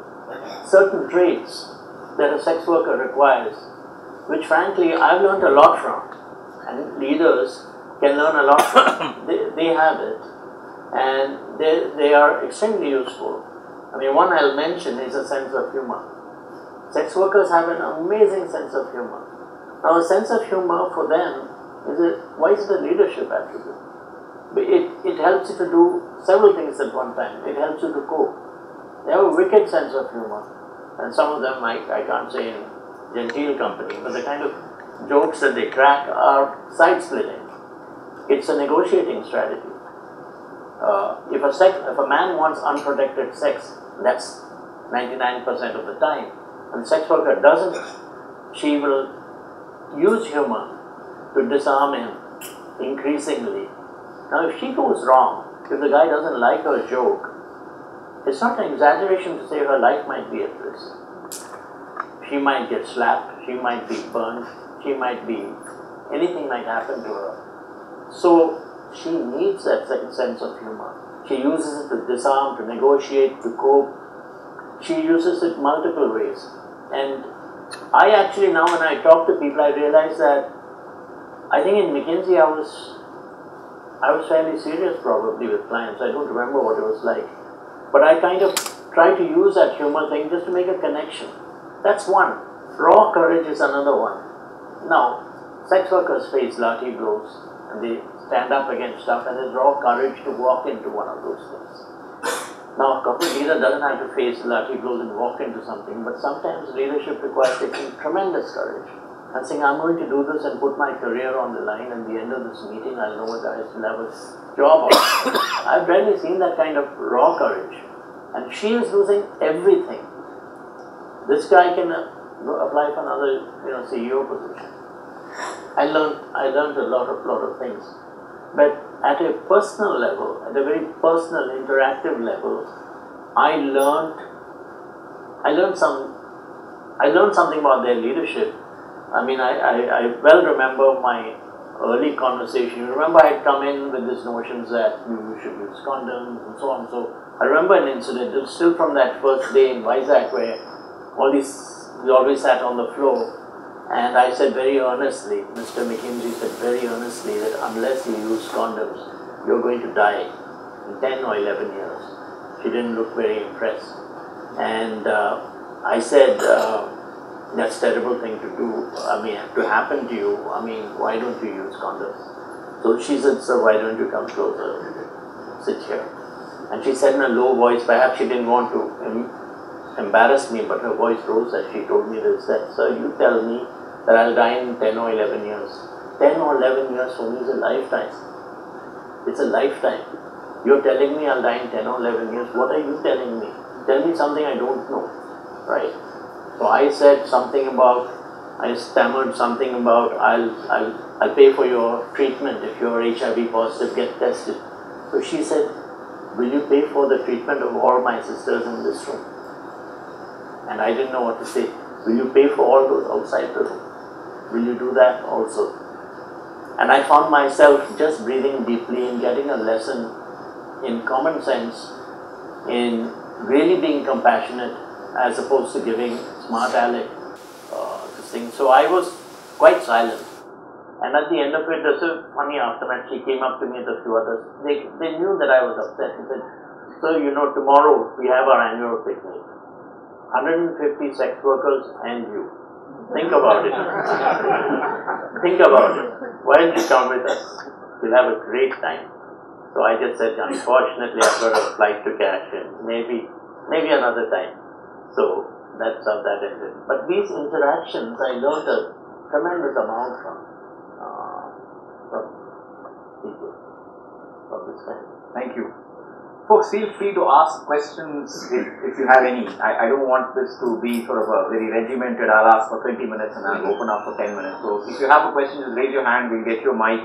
certain traits that a sex worker requires, which frankly I've learned a lot from, and leaders can learn a lot from. They have it, and they are extremely useful. I mean, one I'll mention is a sense of humor. Sex workers have an amazing sense of humor. Now, a sense of humor for them why is it a leadership attribute? It helps you to do several things at one time. It helps you to cope. They have a wicked sense of humor, and some of them I can't say in genteel company, but the kind of jokes that they crack are side-splitting. It's a negotiating strategy. If a man wants unprotected sex, that's 99% of the time. And the sex worker doesn't, she will use humor to disarm him increasingly. Now, if she goes wrong, if the guy doesn't like her joke, it's not an exaggeration to say her life might be at risk. She might get slapped, she might be burned, anything might happen to her. So, she needs that sense of humor. She uses it to disarm, to negotiate, to cope. She uses it multiple ways. And I actually now when I talk to people, I realize that I think in McKinsey I was fairly serious probably with clients. I don't remember what it was like. But I kind of try to use that humor thing just to make a connection. That's one. Raw courage is another one. Now, sex workers face lathi blows and they stand up against stuff and there's raw courage to walk into one of those things. Now, a corporate leader doesn't have to face lathi blows and walk into something, but sometimes leadership requires taking tremendous courage and saying, I'm going to do this and put my career on the line, and at the end of this meeting, I'll know whether I still have a job or not. I've rarely seen that kind of raw courage. And she is losing everything. This guy can apply for another CEO position. I learned a lot of things. But at a personal level, at a very personal, interactive level, I learned something about their leadership. I mean, I well remember my early conversation. You remember I had come in with these notions that you should use condoms and so on. So I remember an incident, it was still from that first day in Vizag where we always sat on the floor. And I said very earnestly, Mr. McKinsey said very earnestly that unless you use condoms, you're going to die in 10 or 11 years. She didn't look very impressed. And I said, that's a terrible thing to do, to happen to you. Why don't you use condoms? So she said, sir, why don't you come closer, sit here. And she said in a low voice, perhaps she didn't want to embarrass me, but her voice rose as she told me this, that, sir, you tell me that I'll die in 10 or 11 years. 10 or 11 years for me is a lifetime. It's a lifetime. You're telling me I'll die in 10 or 11 years. What are you telling me? Tell me something I don't know, right? So I said something about, I stammered something about, I'll pay for your treatment if you're HIV positive, get tested. So she said, will you pay for the treatment of all my sisters in this room? And I didn't know what to say. Will you pay for all those outside the room? Will you do that also? And I found myself just breathing deeply and getting a lesson in common sense, in really being compassionate as opposed to giving smart aleck this thing. So I was quite silent. And at the end of it, this is funny aftermath, she came up to me and a few others. They knew that I was upset and said, "So, you know, tomorrow we have our annual picnic. 150 sex workers and you. Think about it. Think about it. Why don't you come with us? We'll have a great time." So I just said, unfortunately, I've got a flight to catch and maybe another time. So that's how that ended. But these interactions, I learned a tremendous amount from people of this kind. Thank you. Folks, feel free to ask questions if you have any. I don't want this to be sort of a very regimented, I'll ask for 20 minutes and I'll open up for 10 minutes. So if you have a question, just raise your hand, we'll get your mic.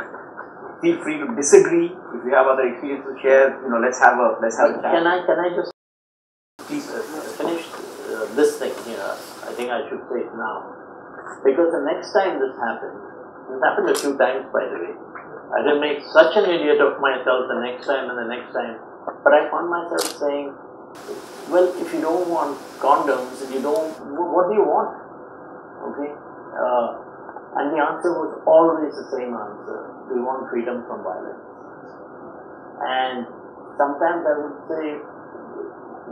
Feel free to disagree. If you have other experience to share, you know, let's have a chat. Can I just please finish this thing here? I think I should say it now. Because the next time this happened a few times by the way. I didn't make such an idiot of myself the next time and the next time. But I found myself saying, well, if you don't want condoms, and you don't, what do you want? Okay? And the answer was always the same answer. We want freedom from violence. And sometimes I would say,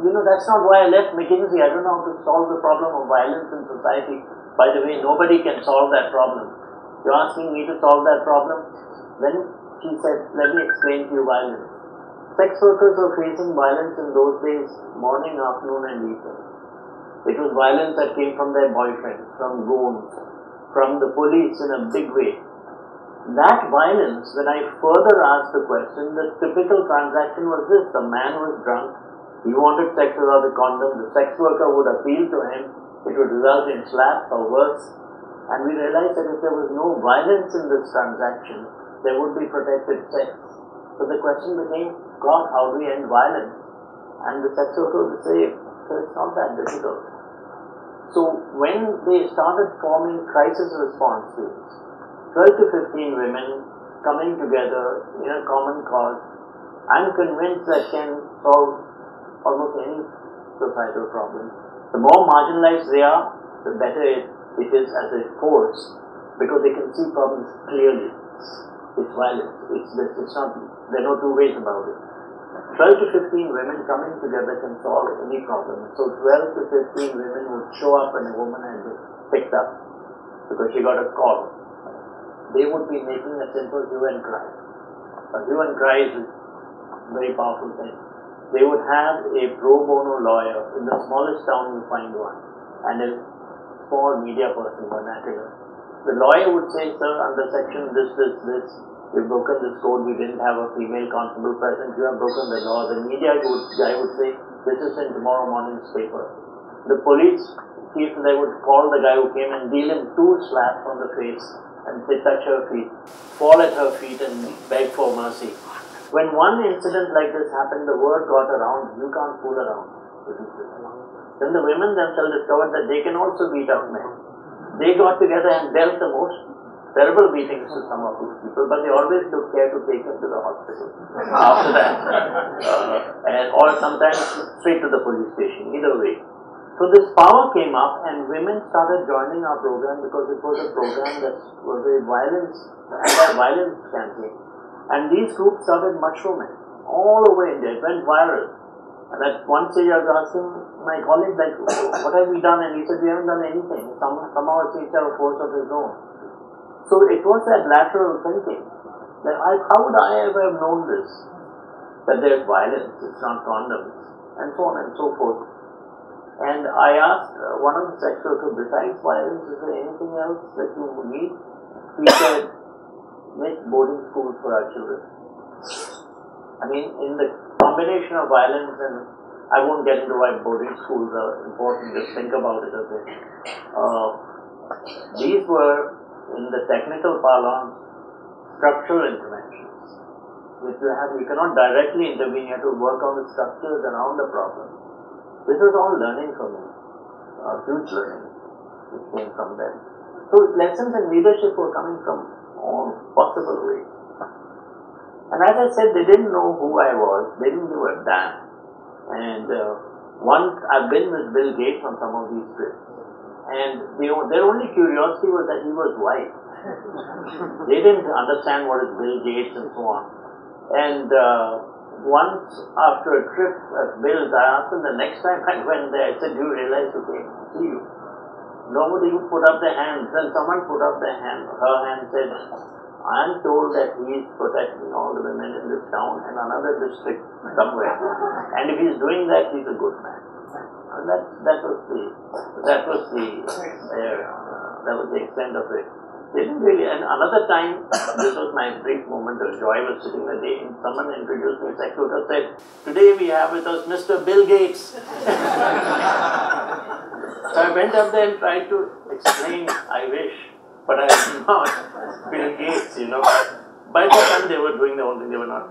you know, that's not why I left McKinsey. I don't know how to solve the problem of violence in society. By the way, nobody can solve that problem. You're asking me to solve that problem? Then she said, let me explain to you violence. Sex workers were facing violence in those days, morning, afternoon and evening. It was violence that came from their boyfriends, from goons, from the police in a big way. That violence, when I further asked the question, the typical transaction was this: the man was drunk, he wanted sex without a condom, the sex worker would appeal to him, it would result in slaps or worse, and we realized that if there was no violence in this transaction, there would be protected sex. So the question became, God, how do we end violence? And the sex worker would say, so it's not that difficult. So when they started forming crisis response teams, 12 to 15 women coming together in a common cause, I'm convinced that can solve almost any societal problem. The more marginalized they are, the better it is as a force, because they can see problems clearly. It's violence, it's this, it's not, there are no two ways about it. 12 to 15 women coming together can solve any problem. So 12 to 15 women would show up and a woman had been picked up because she got a call. They would be making a simple hue and cry. A hue and cry is a very powerful thing. They would have a pro bono lawyer. In the smallest town you find one, and a small media person, vernacular. The lawyer would say, sir, under section this, you've broken this code, you didn't have a female constable present, you have broken the law. The media guy would say, this is in tomorrow morning's paper. The police chief, they would call the guy who came and deal him 2 slaps on the face and say, touch her feet, fall at her feet and beg for mercy. When one incident like this happened, the word got around, you can't fool around. Then the women themselves discovered that they can also beat up men. They got together and dealt the most terrible beatings to some of these people, but they always took care to take them to the hospital after that. Or sometimes straight to the police station, either way. So this power came up and women started joining our program because it was a program that was a anti-violence campaign. And these groups started mushrooming all over India. It went viral. And at one stage I was asking my colleague, like, what have we done? And he said, we haven't done anything. Somehow it seems to have a force of its own. So it was that lateral thinking. That how would I ever have known this? That there's violence, it's not condoms, and so on and so forth. And I asked one of the sex workers, besides violence, is there anything else that you need? He said, make boarding schools for our children. I mean, in the combination of violence, and I won't get into why boarding schools are important, just think about it a bit. These were, in the technical parlance, structural interventions, which you cannot directly intervene, you have to work on the structures around the problem. This is all learning from me, huge learning, which came from them. So lessons in leadership were coming from all possible ways. And as I said, they didn't know who I was, they didn't give a damn. And Once I've been with Bill Gates on some of these trips, and their only curiosity was that he was white. They didn't understand what is Bill Gates and so on. And once after a trip at Bill's, I asked him the next time I went there, I said, do you realize who came to see you? Nobody would put up their hands. Then someone put up their hand, her hand said, I'm told that he is protecting all the women in this town and another district somewhere. And if he's doing that, he's a good man. And that was the extent of it. They didn't really. And another time, this was my brief moment of joy. I was sitting there, and someone introduced me. Sex worker said, "Today we have with us Mr. Bill Gates." So I went up there and tried to explain. I wish. But I am not Bill Gates, you know. By the time they were doing their own thing, they were not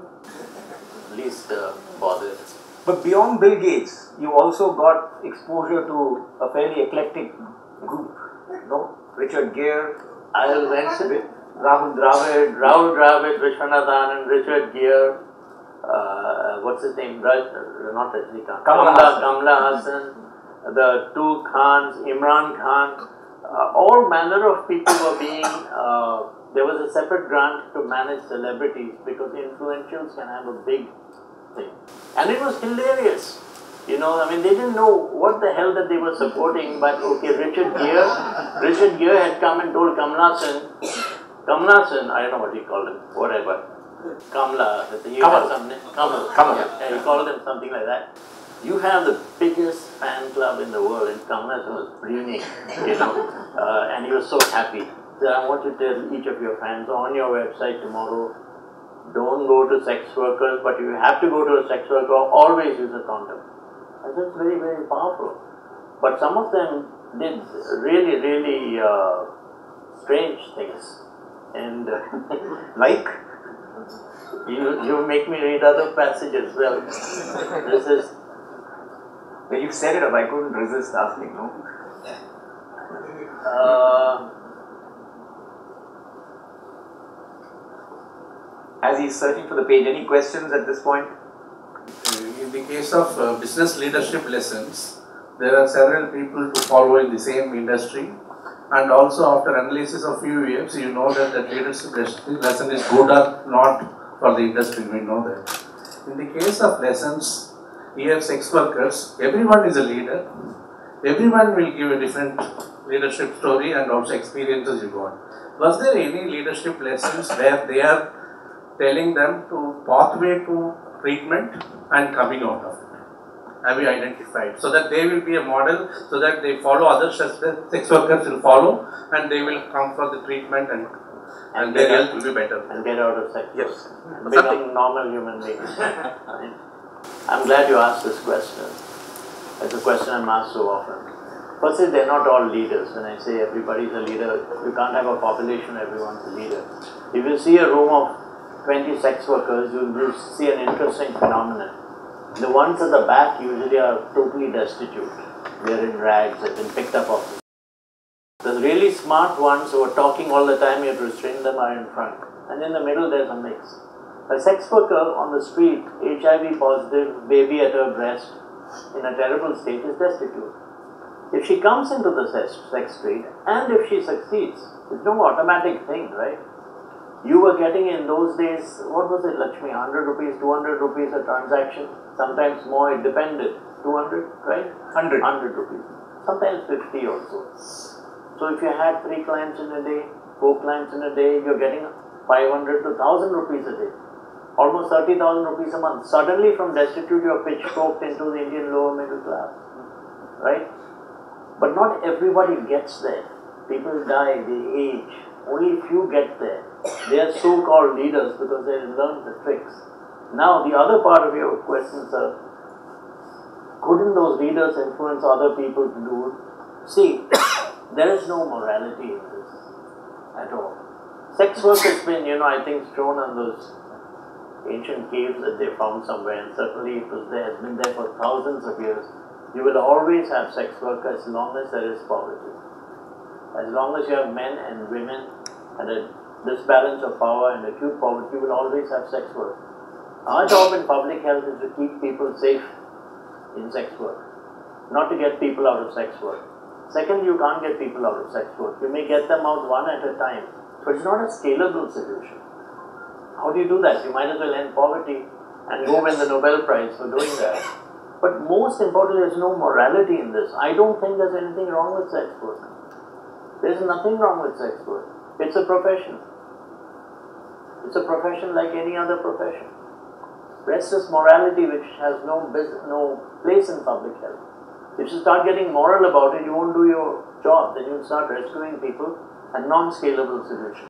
least bothered. But beyond Bill Gates, you also got exposure to a fairly eclectic group, no? Richard Gere, I went with Rahul Dravid, Vishwanathan and Richard Gere, what's his name? Not Rajnikant. Kamala Hassan, the two Khans, Imran Khan. All manner of people were being, there was a separate grant to manage celebrities because influentials can have a big thing. And it was hilarious. You know, I mean, they didn't know what the hell that they were supporting, but okay, Richard Gere had come and told Kamala Hassan, I don't know what he called him, whatever. Kamal. Yeah, he called him something like that. You have the biggest fan club in the world, and Kamal Hassan was beaming, you know, and he was so happy. So I want to tell each of your fans on your website tomorrow, don't go to sex workers, but you have to go to a sex worker, always use a condom. And that's very, very powerful. But some of them did really, really strange things. And like? You make me read other passages. Well, this is... When you set it up, I couldn't resist asking, no? As he's searching for the page, any questions at this point? In the case of business leadership lessons, there are several people to follow in the same industry, and also after analysis of few years, you know that the leadership lesson is good or not for the industry, we know that. In the case of lessons, here sex workers, everyone is a leader, everyone will give a different leadership story and also experiences you got. Was there any leadership lessons where they are telling them to pathway to treatment and coming out of it? Have you identified? So that they will be a model, so that they follow other sex workers will follow and they will come for the treatment and their health will be better. And get out of sex. Yes. And become normal human beings. I'm glad you asked this question. It's a question I'm asked so often. Firstly, they're not all leaders. When I say everybody's a leader, you can't have a population, everyone's a leader. If you see a room of 20 sex workers, you will see an interesting phenomenon. The ones at the back usually are totally destitute. They're in rags, they've been picked up off. The really smart ones who are talking all the time, you have to restrain them, are in front. And in the middle, there's a mix. A sex worker on the street, HIV positive, baby at her breast, in a terrible state, is destitute. If she comes into the sex trade, and if she succeeds, it's no automatic thing, right? You were getting in those days, what was it, Lakshmi, 100 rupees, 200 rupees a transaction, sometimes more, it depended. 200, right? 100 rupees. Sometimes 50 also. So if you had 3 clients in a day, 4 clients in a day, you're getting 500 to 1,000 rupees a day. Almost 30,000 rupees a month. Suddenly from destitute you're pitchforked into the Indian lower middle class. Right? But not everybody gets there. People die, they age. Only few get there. They are so-called leaders because they learned the tricks. Now the other part of your question, sir, couldn't those leaders influence other people to do it? See, there is no morality in this at all. Sex work has been, I think shown on those ancient caves that they found somewhere, and certainly it was there, has been there for thousands of years. You will always have sex work as long as there is poverty. As long as you have men and women and a disbalance of power and acute poverty, you will always have sex work. Our job in public health is to keep people safe in sex work. not to get people out of sex work. Second, you can't get people out of sex work. You may get them out one at a time, but it's not a scalable solution. How do you do that? You might as well end poverty and go win the Nobel Prize for doing that. But most importantly, there's no morality in this. I don't think there's anything wrong with sex work. There's nothing wrong with sex work. It's a profession. It's a profession like any other profession. Rest is morality, which has no place in public health. If you start getting moral about it, you won't do your job. Then you'll start rescuing people and non-scalable solutions.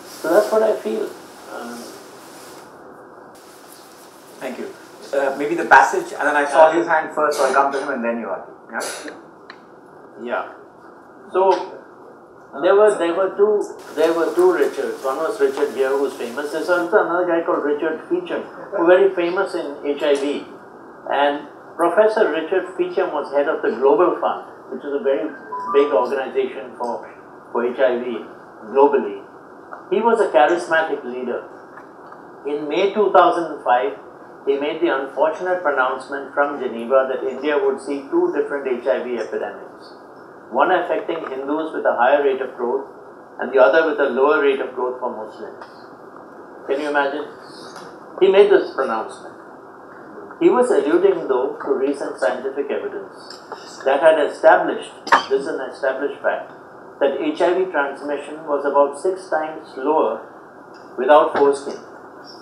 So that's what I feel. Thank you. Maybe the passage, and then I saw his hand first, so I'll come to him and then you are. Yeah. Yeah. So there were two Richards. One was Richard here, who was famous. There's also another guy called Richard Feacham, who was very famous in HIV. And Professor Richard Feacham was head of the Global Fund, which is a very big organization for HIV globally. He was a charismatic leader. In May 2005, he made the unfortunate pronouncement from Geneva that India would see two different HIV epidemics. One affecting Hindus with a higher rate of growth and the other with a lower rate of growth for Muslims. Can you imagine? He made this pronouncement. He was alluding though to recent scientific evidence that had established, this is an established fact, that HIV transmission was about 6 times lower without foreskin,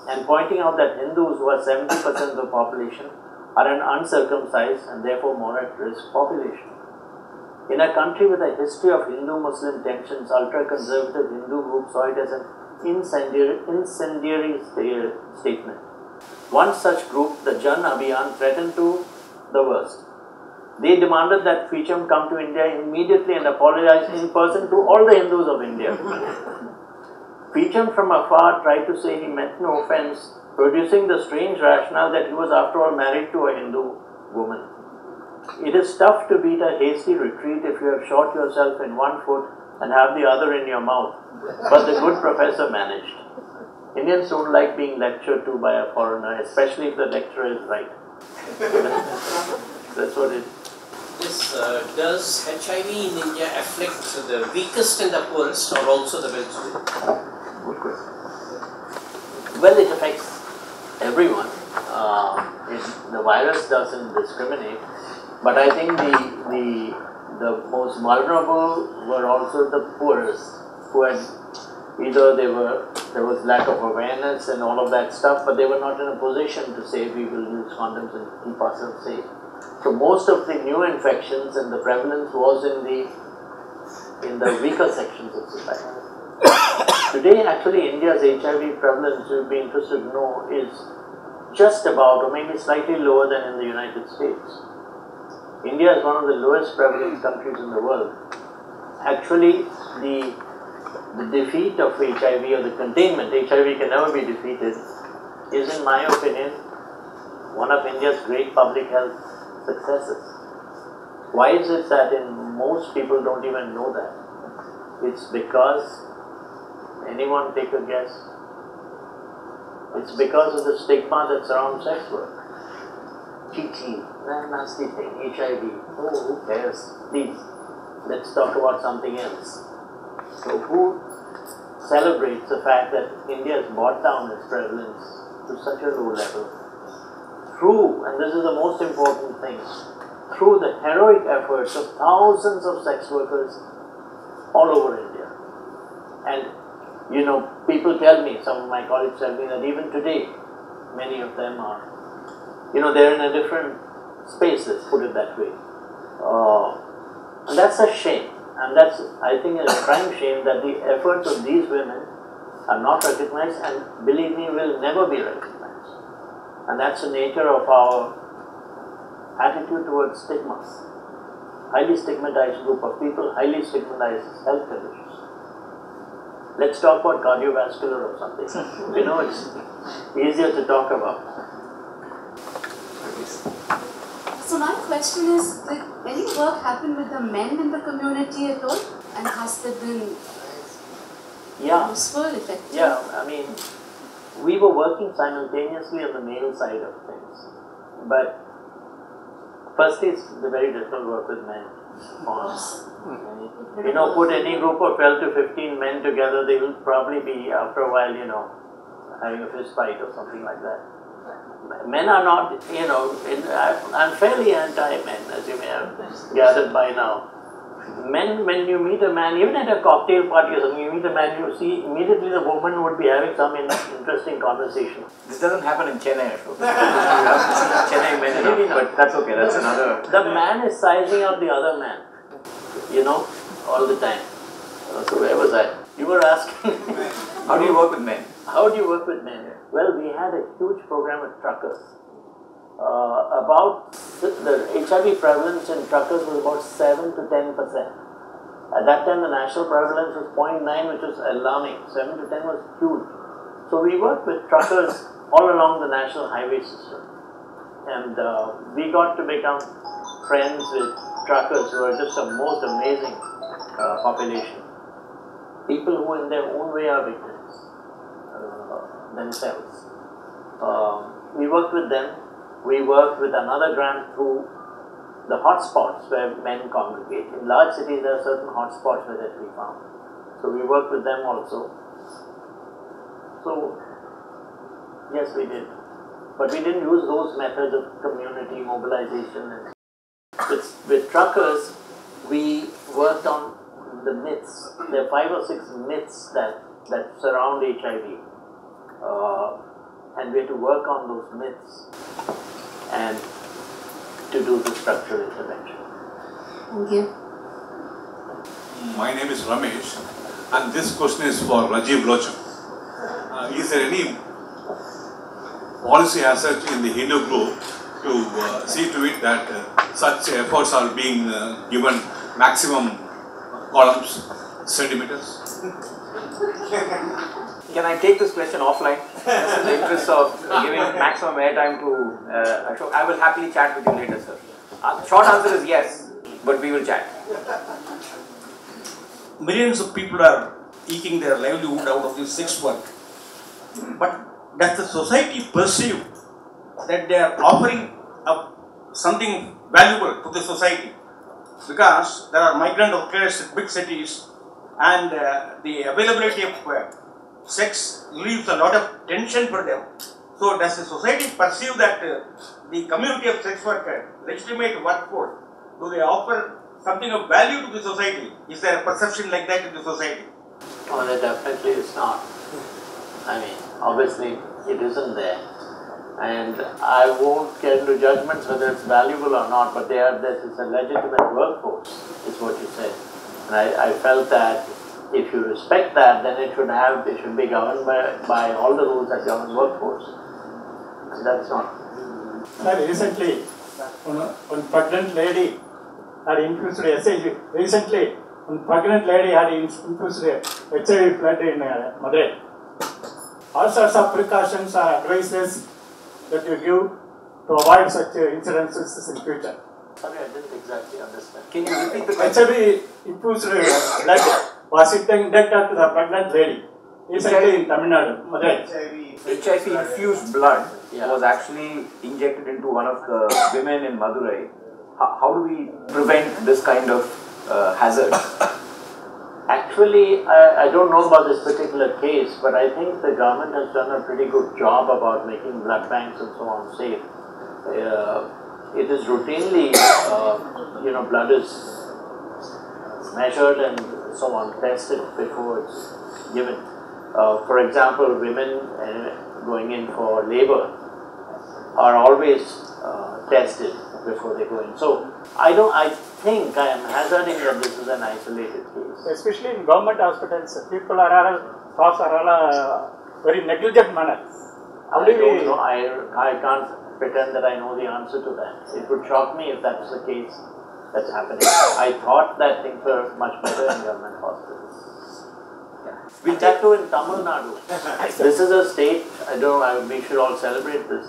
and pointing out that Hindus, who are 70% of the population, are an uncircumcised and therefore more at risk population. In a country with a history of Hindu-Muslim tensions, ultra-conservative Hindu groups saw it as an incendiary statement. One such group, the Jan Abhiyan, threatened to the worst. They demanded that Feacham come to India immediately and apologize in person to all the Hindus of India. Feacham from afar tried to say he meant no offense, producing the strange rationale that he was after all married to a Hindu woman. It is tough to beat a hasty retreat if you have shot yourself in one foot and have the other in your mouth, but the good professor managed. Indians don't like being lectured to by a foreigner, especially if the lecturer is right. That's what it is. Does HIV in India afflict the weakest and the poorest, or also the well-to-do? Well, it affects everyone. The virus doesn't discriminate, but I think the most vulnerable were also the poorest, who had either there was lack of awareness and all of that stuff, but they were not in a position to say we will use condoms and keep ourselves safe. So most of the new infections and the prevalence was in the weaker sections of society. Today, actually, India's HIV prevalence, you'd be interested to know, is just about, or maybe slightly lower than in the United States. India is one of the lowest prevalent countries in the world. Actually, the defeat of HIV, or the containment, HIV can never be defeated, is, in my opinion, one of India's great public health successes. Why is it that most people don't even know that? It's because, anyone take a guess? It's because of the stigma that surrounds sex work. TT, that nasty thing, HIV, oh, who cares? Please, let's talk about something else. So who celebrates the fact that India has brought down its prevalence to such a low level? Through, and this is the most important thing, through the heroic efforts of thousands of sex workers all over India. And you know, people tell me, some of my colleagues tell me that even today, many of them are, you know, they're in a different space, let's put it that way. And that's a shame. And that's, I think, a prime shame that the efforts of these women are not recognized, and believe me, will never be recognized. And that's the nature of our attitude towards stigmas. Highly stigmatized group of people, highly stigmatized health conditions. Let's talk about cardiovascular or something. You know, it's easier to talk about. So my question is, did any work happen with the men in the community at all? And has there been useful, effective? Yeah, I mean, we were working simultaneously on the male side of things. But Firstly, it's very difficult to work with men. You know, put any group of 12 to 15 men together, they will probably be, after a while, you know, having a fist fight or something like that. Men are not, you know, I'm fairly anti-men, as you may have gathered by now. Men, when you meet a man, even at a cocktail party or something, you meet a man, you see immediately the woman would be having some interesting conversation. This doesn't happen in Chennai, Ashok. You have to see Chennai men enough, but that's okay, that's another... The man is sizing up the other man, you know, all the time. So where was I? You were asking... How do you work with men? How do you work with men? Well, we had a huge program with truckers. About the HIV prevalence in truckers was about 7 to 10%. At that time, the national prevalence was 0.9, which was alarming. 7 to 10 was huge. So we worked with truckers all along the national highway system. And we got to become friends with truckers who are just the most amazing population. People who in their own way are victims themselves. We worked with them. We worked with another grant through the hotspots where men congregate. In large cities, there are certain hotspots where that we found. So we worked with them also. So, yes, we did. But we didn't use those methods of community mobilization. With truckers, we worked on the myths. There are 5 or 6 myths that surround HIV. And we had to work on those myths and to do the structural intervention. Thank you. My name is Ramesh, and this question is for Rajiv Locham. Is there any policy as such in the Hindu group to see to it that such efforts are being given maximum columns, centimeters? Can I take this question offline? Just in the interest of giving maximum airtime to Ashok. I will happily chat with you later, sir. Short answer is yes, but we will chat. Millions of people are eking their livelihood out of this sex work. But does the society perceive that they are offering up something valuable to the society? Because there are migrant workers in big cities, and the availability of sex leaves a lot of tension for them. So does the society perceive that the community of sex workers, legitimate workforce, do they offer something of value to the society? Is there a perception like that in the society? Oh, there definitely is not. I mean, obviously it isn't there. And I won't get into judgments whether it's valuable or not, but this is a legitimate workforce, is what you said. And I felt that if you respect that, then it should be governed by all the rules that govern workforce. And that's not. Sir, recently, one pregnant lady had infused SIG. Recently, one pregnant lady had infused HIV flood in Madurai. All sorts of precautions or advices that you give to avoid such incidences in future. Sorry, I didn't exactly understand. Can you repeat the question? HIV infused blood was injected to the pregnant lady recently in Tamil Nadu, Madurai. HIV infused blood was actually injected into one of the women in Madurai. How do we prevent this kind of hazard? Actually, I don't know about this particular case, but I think the government has done a pretty good job about making blood banks and so on safe. It is routinely, blood is measured and so on, tested before it's given. For example, women going in for labor are always tested before they go in. So I think I am hazarding that this is an isolated case. Especially in government hospitals, people are very negligent manner. I don't know. I can't pretend that I know the answer to that. It would shock me if that's the case that's happening. I thought that things were much better in government hospitals. We that too in Tamil Nadu. This is a state, we should all celebrate this.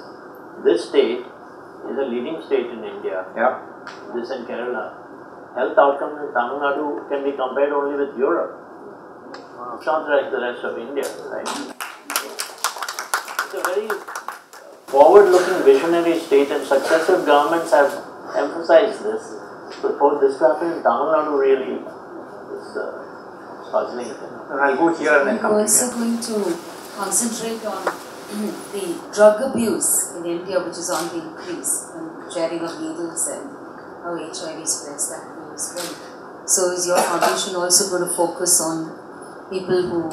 This state is a leading state in India. Yeah. This and Kerala. Health outcomes in Tamil Nadu can be compared only with Europe. It's not like the rest of India, right? It's a very forward-looking visionary state, and successive governments have emphasized emphasize this. So for this to happen in Tamil Nadu really is puzzling. And I'll go here and then come We're to also here. going to concentrate on the drug abuse in India, which is on the increase, and sharing of needles and how HIV spreads that way as well. So is your foundation also going to focus on people who...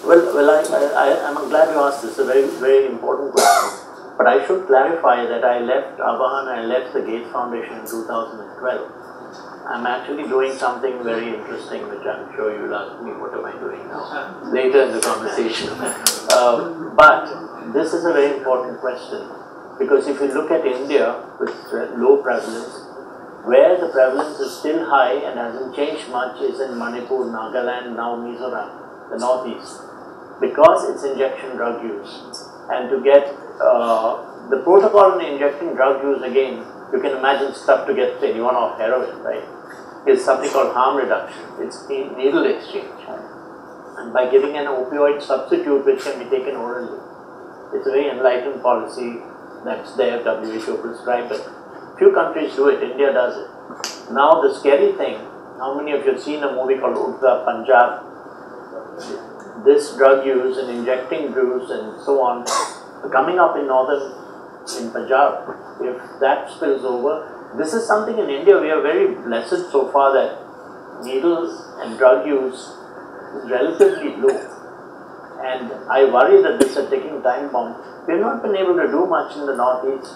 I'm glad you asked this. It's a very, very important question. But I should clarify that I left Avahan, I left the Gates Foundation in 2012. I'm actually doing something very interesting, which I'm sure you'll ask me, what am I doing now, later in the conversation. But this is a very important question, because if you look at India with low prevalence, where the prevalence is still high and hasn't changed much is in Manipur, Nagaland, now Mizoram, the northeast, because it's injection drug use. And to get the protocol in injecting drug use, again, you can imagine stuff to get anyone off heroin, right? Is something called harm reduction. It's needle exchange. And by giving an opioid substitute which can be taken orally, it's a very enlightened policy that's there, WHO prescribed it. Few countries do it, India does it. Now the scary thing, how many of you have seen a movie called Udta Punjab? This drug use and injecting drugs and so on, coming up in in Punjab, if that spills over, this is something in India we are very blessed so far that needles and drug use is relatively low. And I worry that this is a ticking time bomb. We have not been able to do much in the northeast.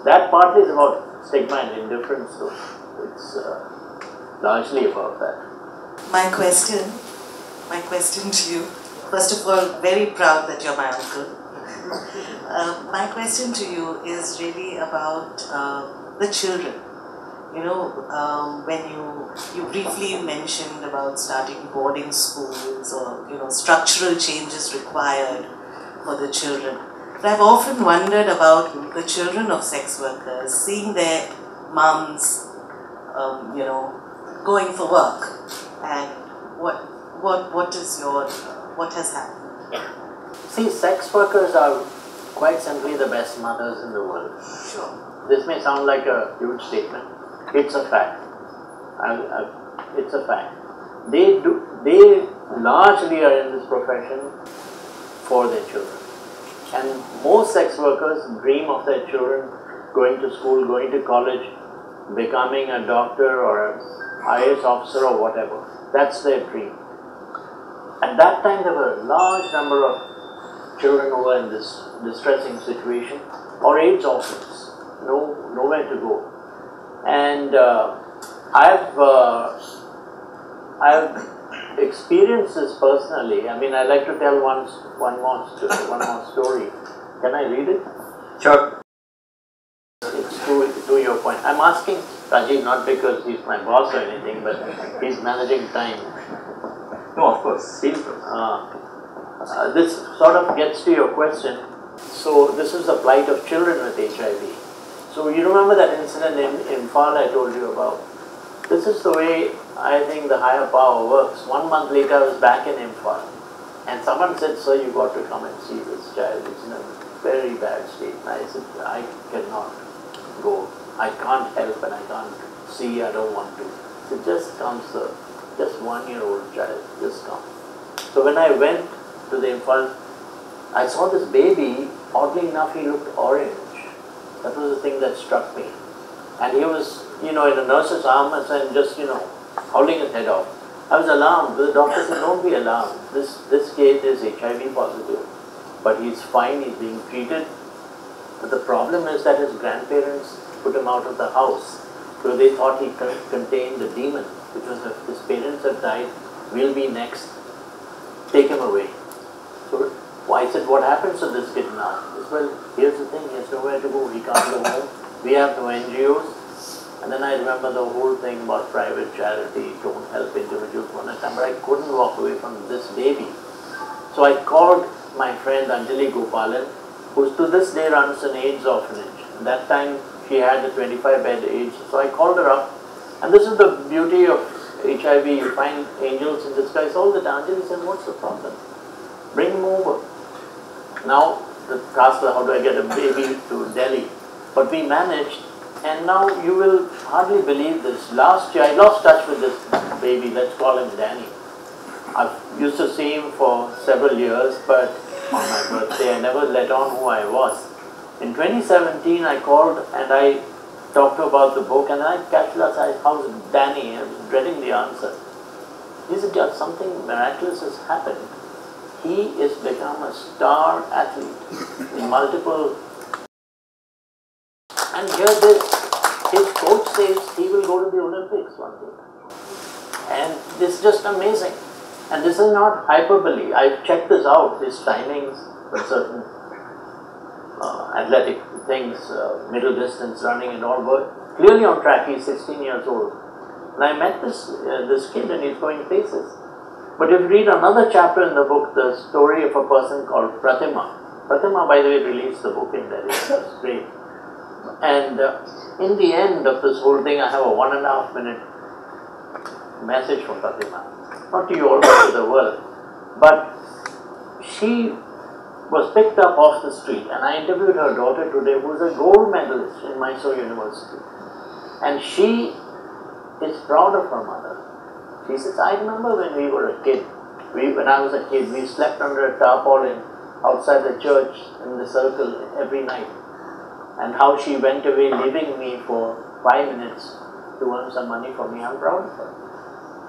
That partly is about stigma and indifference though. It's largely about that. My question to you, first of all, very proud that you're my uncle. My question to you is really about the children. You know, when you briefly mentioned about starting boarding schools or, you know, structural changes required for the children. But I've often wondered about the children of sex workers, seeing their mums, you know, going for work, and what has happened? See, sex workers are quite simply the best mothers in the world. Sure. This may sound like a huge statement. It's a fact. It's a fact. They largely are in this profession for their children. And most sex workers dream of their children going to school, going to college, becoming a doctor or an IAS officer or whatever. That's their dream. At that time, there were a large number of children who were in this distressing situation, or AIDS orphans, nowhere to go. And I've experienced this personally. I mean, I like to tell one more story. Can I read it? Sure. It's to your point. I'm asking Rajiv not because he's my boss or anything, but he's managing time. No, of course. This sort of gets to your question. So this is the plight of children with HIV. So you remember that incident in Imphal I told you about? This is the way I think the higher power works. 1 month later I was back in Imphal and someone said, sir, you got to come and see this child. It's in a very bad state. And I said, I cannot go. I can't help and I can't see, I don't want to. So just come, sir. Just 1-year-old child, just come. So when I went to the Imphal, I saw this baby, oddly enough he looked orange. That was the thing that struck me. And he was, in a nurse's arms and just, howling his head off. I was alarmed. The doctor said, don't be alarmed. This kid is HIV positive. But he's fine, he's being treated. But the problem is that his grandparents put him out of the house. So they thought he contained a demon. Because if his parents have died, we'll be next. Take him away. So I said, what happens to this kid now? He said, well, here's the thing, he has nowhere to go, he can't go home. We have no NGOs. And then I remember the whole thing about private charity, don't help individuals one at a time. But I couldn't walk away from this baby. So I called my friend Anjali Gopalan, who to this day runs an AIDS orphanage. At that time, she had a 25-bed AIDS. So I called her up. And this is the beauty of HIV. You find angels in disguise all the time. Anjali said, what's the problem? Bring him over. Now, the task was how do I get a baby to Delhi? But we managed And now you will hardly believe this. Last year, I lost touch with this baby, let's call him Danny. I used to see him for several years, but on my birthday, I never let on who I was. In 2017, I called and I talked to about the book, and I casually asked, how's Danny? I was dreading the answer. He said, just something miraculous has happened. He has become a star athlete in multiple. And here his coach says he will go to the Olympics one day. And this is just amazing. And this is not hyperbole. I've checked this out, his timings for certain athletic things, middle distance running and all, but clearly on track. He's 16 years old. And I met this kid and he's going places. But if you read another chapter in the book, the story of a person called Pratima. Pratima, by the way, released the book in Delhi. It's great. And in the end of this whole thing, I have a 1.5 minute message from Pratima. Not to you all, but to the world. But she was picked up off the street, and I interviewed her daughter today, who is a gold medalist in Mysore University. And she is proud of her mother. She says, I remember when we were a kid, when I was a kid, we slept under a tarpaulin outside the church in the circle every night. And how she went away leaving me for 5 minutes to earn some money for me. I'm proud of her.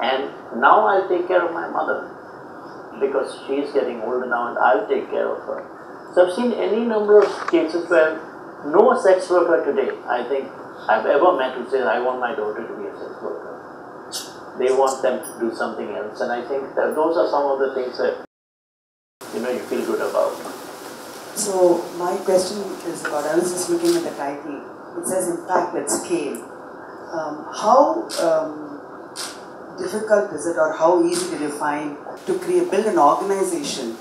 And now I'll take care of my mother because she's getting older now and I'll take care of her. So I've seen any number of cases where no sex worker today, I think, I've ever met who says, I want my daughter to be a sex worker. They want them to do something else. And I think that those are some of the things that, you feel good about. So my question is about, I was just looking at the title. It says impact at scale. How difficult is it, or how easy did you find to build an organization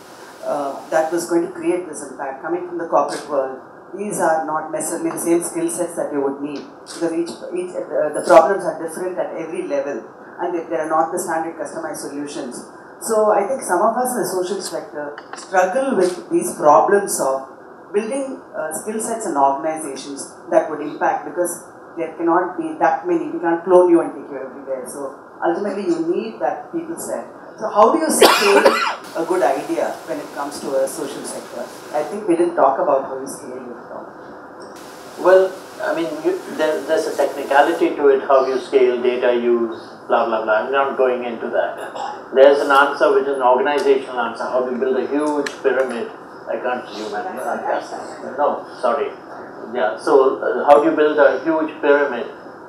that was going to create this impact? Coming from the corporate world, these are not necessarily the same skill sets that you would need, because the problems are different at every level, and they are not the standard customized solutions. So I think some of us in the social sector struggle with these problems of building skill sets and organizations that would impact, because there cannot be that many. We can't clone you and take you everywhere. So ultimately you need that people set. So how do you scale a good idea when it comes to a social sector? I think we didn't talk about how you scale it at all. Well, I mean, there's a technicality to it, how you scale data use, blah, blah, blah. I'm not going into that. There's an answer which is an organizational answer, how to build a huge pyramid. I can't zoom in. No, sorry. Yeah, so how do you build a huge pyramid?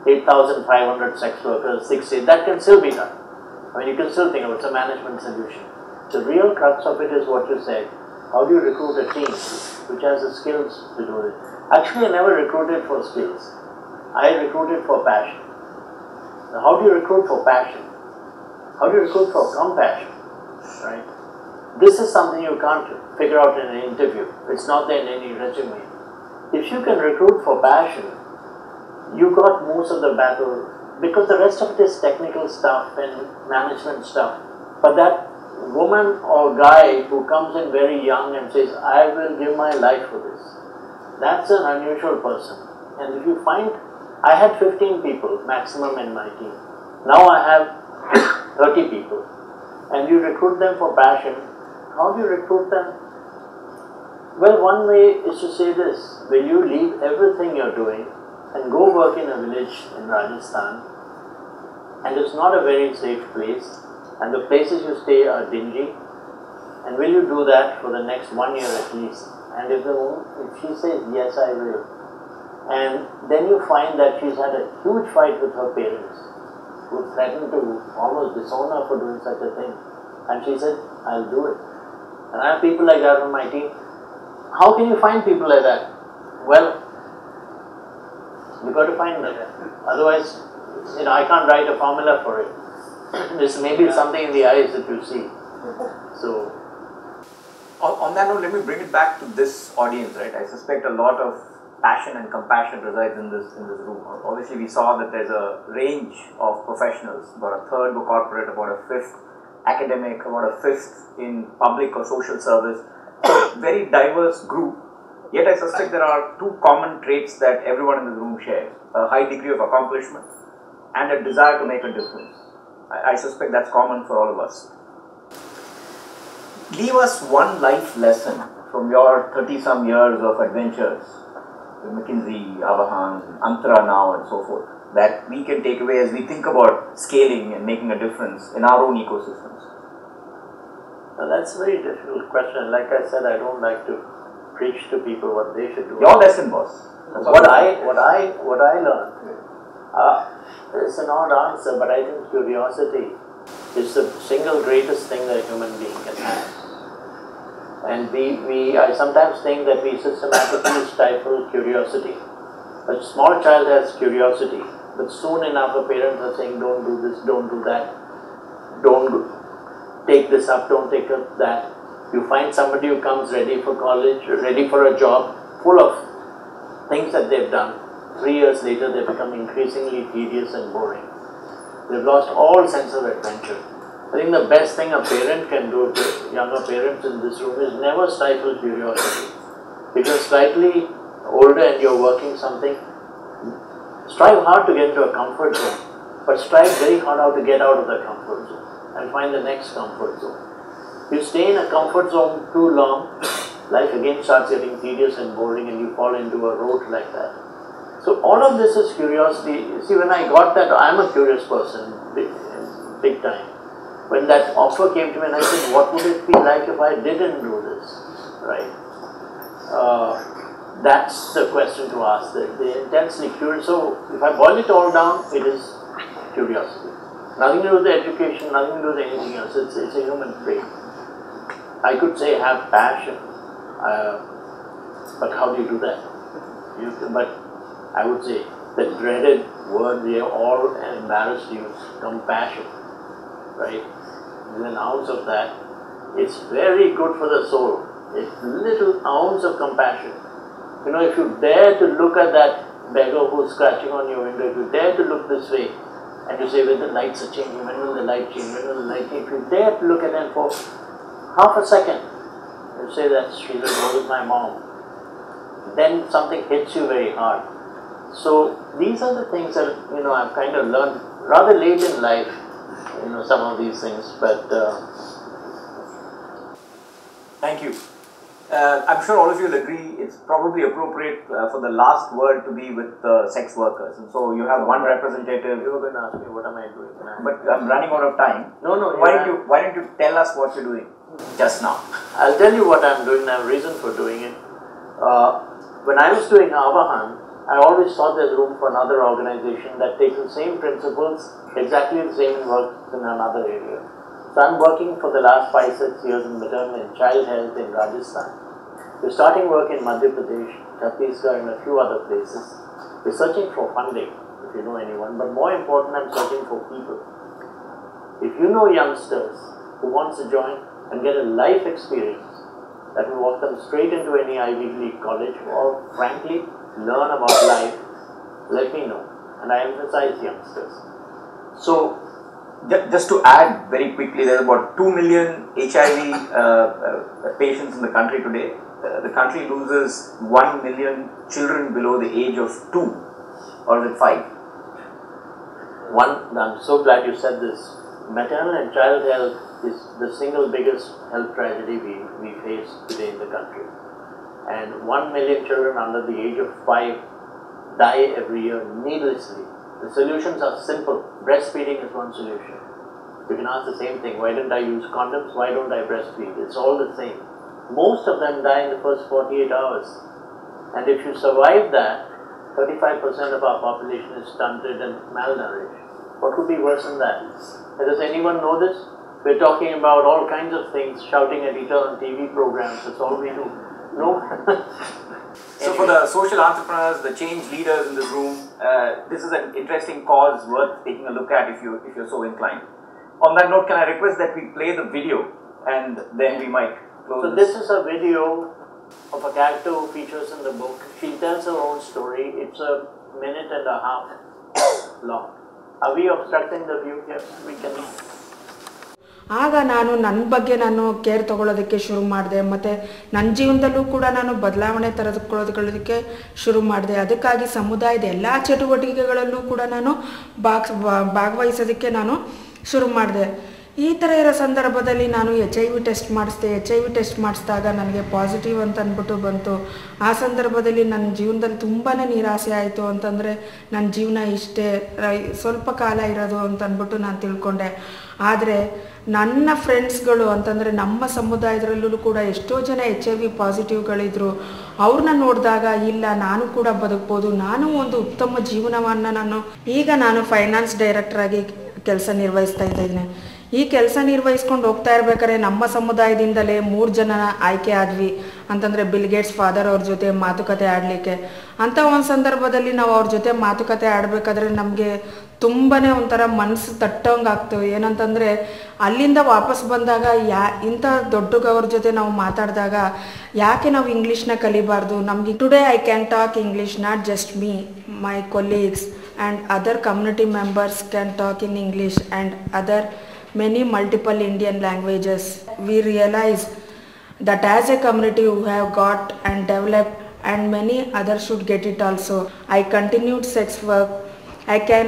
8,500 sex workers, 60, that can still be done. I mean, you can still think of it, it's a management solution. The real crux of it is what you said. How do you recruit a team which has the skills to do it? Actually, I never recruited for skills. I recruited for passion. Now, how do you recruit for passion? How do you recruit for compassion? Right? This is something you can't figure out in an interview. It's not there in any resume. If you can recruit for passion, you got most of the battle, because the rest of it is technical stuff and management stuff. But that woman or guy who comes in very young and says, I will give my life for this, that's an unusual person. And if you find, I had 15 people maximum in my team. Now I have 30 people. And you recruit them for passion. How do you recruit them? Well, one way is to say this: will you leave everything you're doing and go work in a village in Rajasthan, and it's not a very safe place, and the places you stay are dingy, and will you do that for the next 1 year at least? And if she says, yes, I will, and then you find that she's had a huge fight with her parents, who threatened to almost disown her for doing such a thing, and she said, I'll do it. And I have people like that on my team. How can you find people like that? Well, you've got to find them. Otherwise, I can't write a formula for it. This may be something in the eyes that you see. So, on that note, let me bring it back to this audience, right? I suspect a lot of passion and compassion resides in this room. Obviously, we saw that there's a range of professionals, about a third were corporate, about a fifth academic, about a fifth in public or social service. So, very diverse group. Yet I suspect there are two common traits that everyone in this room shares. a high degree of accomplishment, and a desire to make a difference. I suspect that's common for all of us. Leave us one life lesson from your 30-some years of adventures with McKinsey, Avahan, Antara now, and so forth, that we can take away as we think about scaling and making a difference in our own ecosystems. Well, that's a very difficult question. Like I said, I don't like to preach to people what they should do. Your lesson, boss. What I learned. It's an odd answer, but I think curiosity is the single greatest thing that a human being can have. And I sometimes think that we systematically stifle curiosity. A small child has curiosity, but soon enough a parent are saying, don't do this, don't do that, don't take this up, don't take up that. You find somebody who comes ready for college, ready for a job, full of things that they've done. 3 years later, they become increasingly tedious and boring. They've lost all sense of adventure. I think the best thing a parent can do to younger parents in this room is never stifle curiosity. If you're slightly older and you're working something, strive hard to get into a comfort zone, but strive very hard how to get out of the comfort zone and find the next comfort zone. If you stay in a comfort zone too long, life again starts getting tedious and boring and you fall into a rote like that. So all of this is curiosity. See, when I got that, I'm a curious person, big time. When that offer came to me and I said, what would it be like if I didn't do this, right? That's the question to ask, the intensely curious. So if I boil it all down, it is curiosity. Nothing to do with the education, nothing to do with anything else. It's a human trait. I could say have passion, but how do you do that? But I would say the dreaded word we are all embarrassed to use, compassion, right? An ounce of that, it's very good for the soul. It's little ounce of compassion. You know, if you dare to look at that beggar who's scratching on your window, if you dare to look this way, and you say, when the lights are changing, when will the light change, when will the light change, if you dare to look at them for half a second, you say that she's as old as my mom, then something hits you very hard. So these are the things that, you know, I've kind of learned rather late in life, you know, some of these things, but thank you. I'm sure all of you will agree it's probably appropriate for the last word to be with sex workers. And so you have one representative. You were going to ask me, what am I doing? But I'm running out of time. No. Why don't you tell us what you're doing just now? I'll tell you what I'm doing. I have a reason for doing it. When I was doing Avahan, I always thought there's room for another organization that takes the same principles, exactly the same, and works in another area. So I'm working for the last 5-6 years in maternal and child health in Rajasthan. We're starting work in Madhya Pradesh, Chhattisgarh, and a few other places. We're searching for funding, if you know anyone, but more important, I'm searching for people. If you know youngsters who want to join and get a life experience that will walk them straight into any Ivy League college or, frankly, learn about life, let me know. And I emphasize youngsters. So, just to add very quickly, there's about 2 million HIV patients in the country today. The country loses 1 million children below the age of 2, or is it 5? I'm so glad you said this. Maternal and child health is the single biggest health tragedy we face today in the country. And 1 million children under the age of 5 die every year needlessly. The solutions are simple. Breastfeeding is one solution. You can ask the same thing. Why didn't I use condoms? Why don't I breastfeed? It's all the same. Most of them die in the first 48 hours. And if you survive that, 35% of our population is stunted and malnourished. What could be worse than that? Does anyone know this? We're talking about all kinds of things, shouting at each other on TV programs. That's all we do. No? So for the social entrepreneurs, the change leaders in this room, this is an interesting cause worth taking a look at if you're so inclined. On that note, can I request that we play the video and then we might close. So this is a video of a character who features in the book. She tells her own story. It's a minute and a half long. Are we obstructing the view here? We can. ಆಗ ನಾನು ನನ್ನ ಬಗ್ಗೆ ನಾನು care ತೊಗೊಳ್ಳೋದಕ್ಕೆ ಶುರು ಮಾಡಿದೆ, ಮತ್ತು ನನ್ನ ಜೀವನದಲ್ಲೂ ಕೂಡ ನಾನು ಬದಲಾವಣೆ ತರಕೊಳ್ಳೋದಕ್ಕೆ ಶುರು ಮಾಡಿದೆ. ಅದಕ್ಕಾಗಿ ಸಮುದಾಯದ ಎಲ್ಲ ಚಟುವಟಿಕೆಗಳಲ್ಲೂ ಕೂಡ ನಾನು ಭಾಗವಹಿಸೋದಕ್ಕೆ ನಾನು ಶುರು ಮಾಡಿದೆ. ಈ ಥರ ಇರೋ ಸಂದರ್ಭದಲ್ಲಿ ನಾನು HIV ಟೆಸ್ಟ್ ಮಾಡಿಸ್ದೆ. HIV ಟೆಸ್ಟ್ ಮಾಡಿಸಿದಾಗ ನನಗೆ ಪಾಸಿಟಿವ್ ಅಂತ ಅಂದ್ಬಿಟ್ಟು ಬಂತು. ಆ ಸಂದರ್ಭದಲ್ಲಿ ನನ್ನ ಜೀವನದಲ್ಲಿ ತುಂಬಾ ನಿರಾಸೆ ಆಯಿತು. ಅಂತಂದರೆ ನನ್ನ ಜೀವನ ಇಷ್ಟೇ ಸ್ವಲ್ಪ ಕಾಲ ಇರೋದು ಅಂತ ಅಂದ್ಬಿಟ್ಟು ನಾನು ತಿಳ್ಕೊಂಡೆ. ಆದರೆ ನನ್ನ ಫ್ರೆಂಡ್ಸ್ಗಳು ಅಂತಂದರೆ ನಮ್ಮ ಸಮುದಾಯದಲ್ಲೂ ಕೂಡ ಎಷ್ಟೋ ಜನ HIV ಪಾಸಿಟಿವ್ಗಳಿದ್ರು. ಅವ್ರನ್ನ ನೋಡಿದಾಗ ಇಲ್ಲ, ನಾನು ಕೂಡ ಬದುಕ್ಬೋದು, ನಾನು ಒಂದು ಉತ್ತಮ ಜೀವನವನ್ನು ಈಗ ನಾನು ಫೈನಾನ್ಸ್ ಡೈರೆಕ್ಟ್ರಾಗಿ ಕೆಲಸ ನಿರ್ವಹಿಸ್ತಾ ಇದ್ದೀನಿ. ಈ ಕೆಲಸ ನಿರ್ವಹಿಸ್ಕೊಂಡು ಹೋಗ್ತಾ ಇರ್ಬೇಕಾದ್ರೆ ನಮ್ಮ ಸಮುದಾಯದಿಂದಲೇ 3 ಜನ ಆಯ್ಕೆ ಆದ್ವಿ. ಅಂತಂದರೆ ಬಿಲ್ ಗೇಟ್ಸ್ ಫಾದರ್ ಅವ್ರ ಜೊತೆ ಮಾತುಕತೆ ಆಡಲಿಕ್ಕೆ. ಅಂಥ ಒಂದು ಸಂದರ್ಭದಲ್ಲಿ ನಾವು ಅವ್ರ ಜೊತೆ ಮಾತುಕತೆ ಆಡಬೇಕಾದ್ರೆ ನಮಗೆ ತುಂಬಾ ಒಂಥರ ಮನಸ್ಸು ತಟ್ಟಂಗೆ ಆಗ್ತವೆ. ಏನಂತಂದರೆ ಅಲ್ಲಿಂದ ವಾಪಸ್ ಬಂದಾಗ ಇಂಥ ದೊಡ್ಡವ್ರ ಜೊತೆ ನಾವು ಮಾತಾಡಿದಾಗ ಯಾಕೆ ನಾವು ಇಂಗ್ಲೀಷ್ನ ಕಲಿಬಾರ್ದು? ನಮಗೆ today I can talk English, not just me, my colleagues and other community members can talk in English and other many multiple Indian languages. We realize that as a community we have got and developed, and many others should get it also. I continued sex work. I can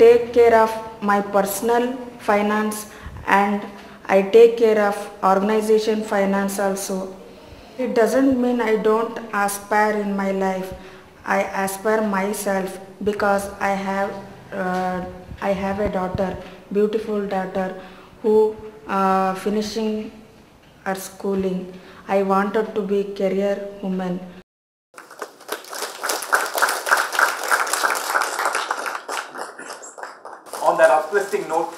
take care of my personal finance and I take care of organization finance also. It doesn't mean I don't aspire in my life. I aspire myself because I have a daughter, beautiful daughter, who finishing her schooling. I wanted to be career woman. On that uplifting note,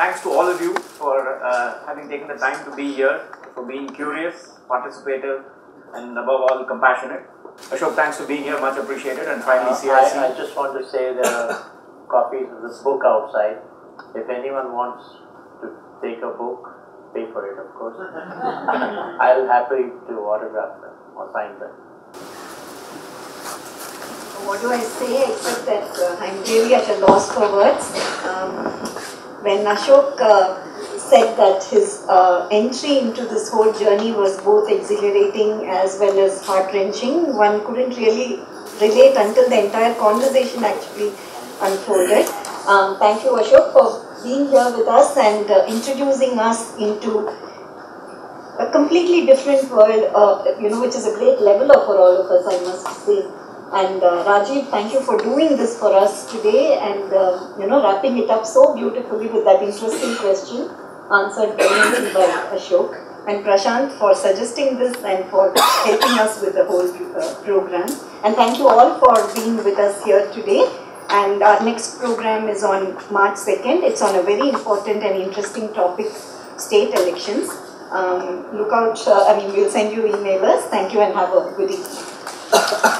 thanks to all of you for having taken the time to be here, for being curious, participative, and above all compassionate. Ashok, thanks for being here, much appreciated. And finally, CIC. I just want to say there are copies of this book outside. If anyone wants to take a book, pay for it, of course. I'll happy to autograph them or sign them. What do I say except that I'm really at a loss for words. When Ashok said that his entry into this whole journey was both exhilarating as well as heart-wrenching, one couldn't really relate until the entire conversation actually unfolded. Thank you, Ashok, for being here with us and introducing us into a completely different world, which is a great leveler for all of us, I must say. And Rajiv, thank you for doing this for us today and wrapping it up so beautifully with that interesting question answered brilliantly by Ashok. And Prashant for suggesting this and for helping us with the whole program. And thank you all for being with us here today. And our next program is on March 2nd. It's on a very important and interesting topic, state elections. Look out, we'll send you emailers. Thank you and have a good evening.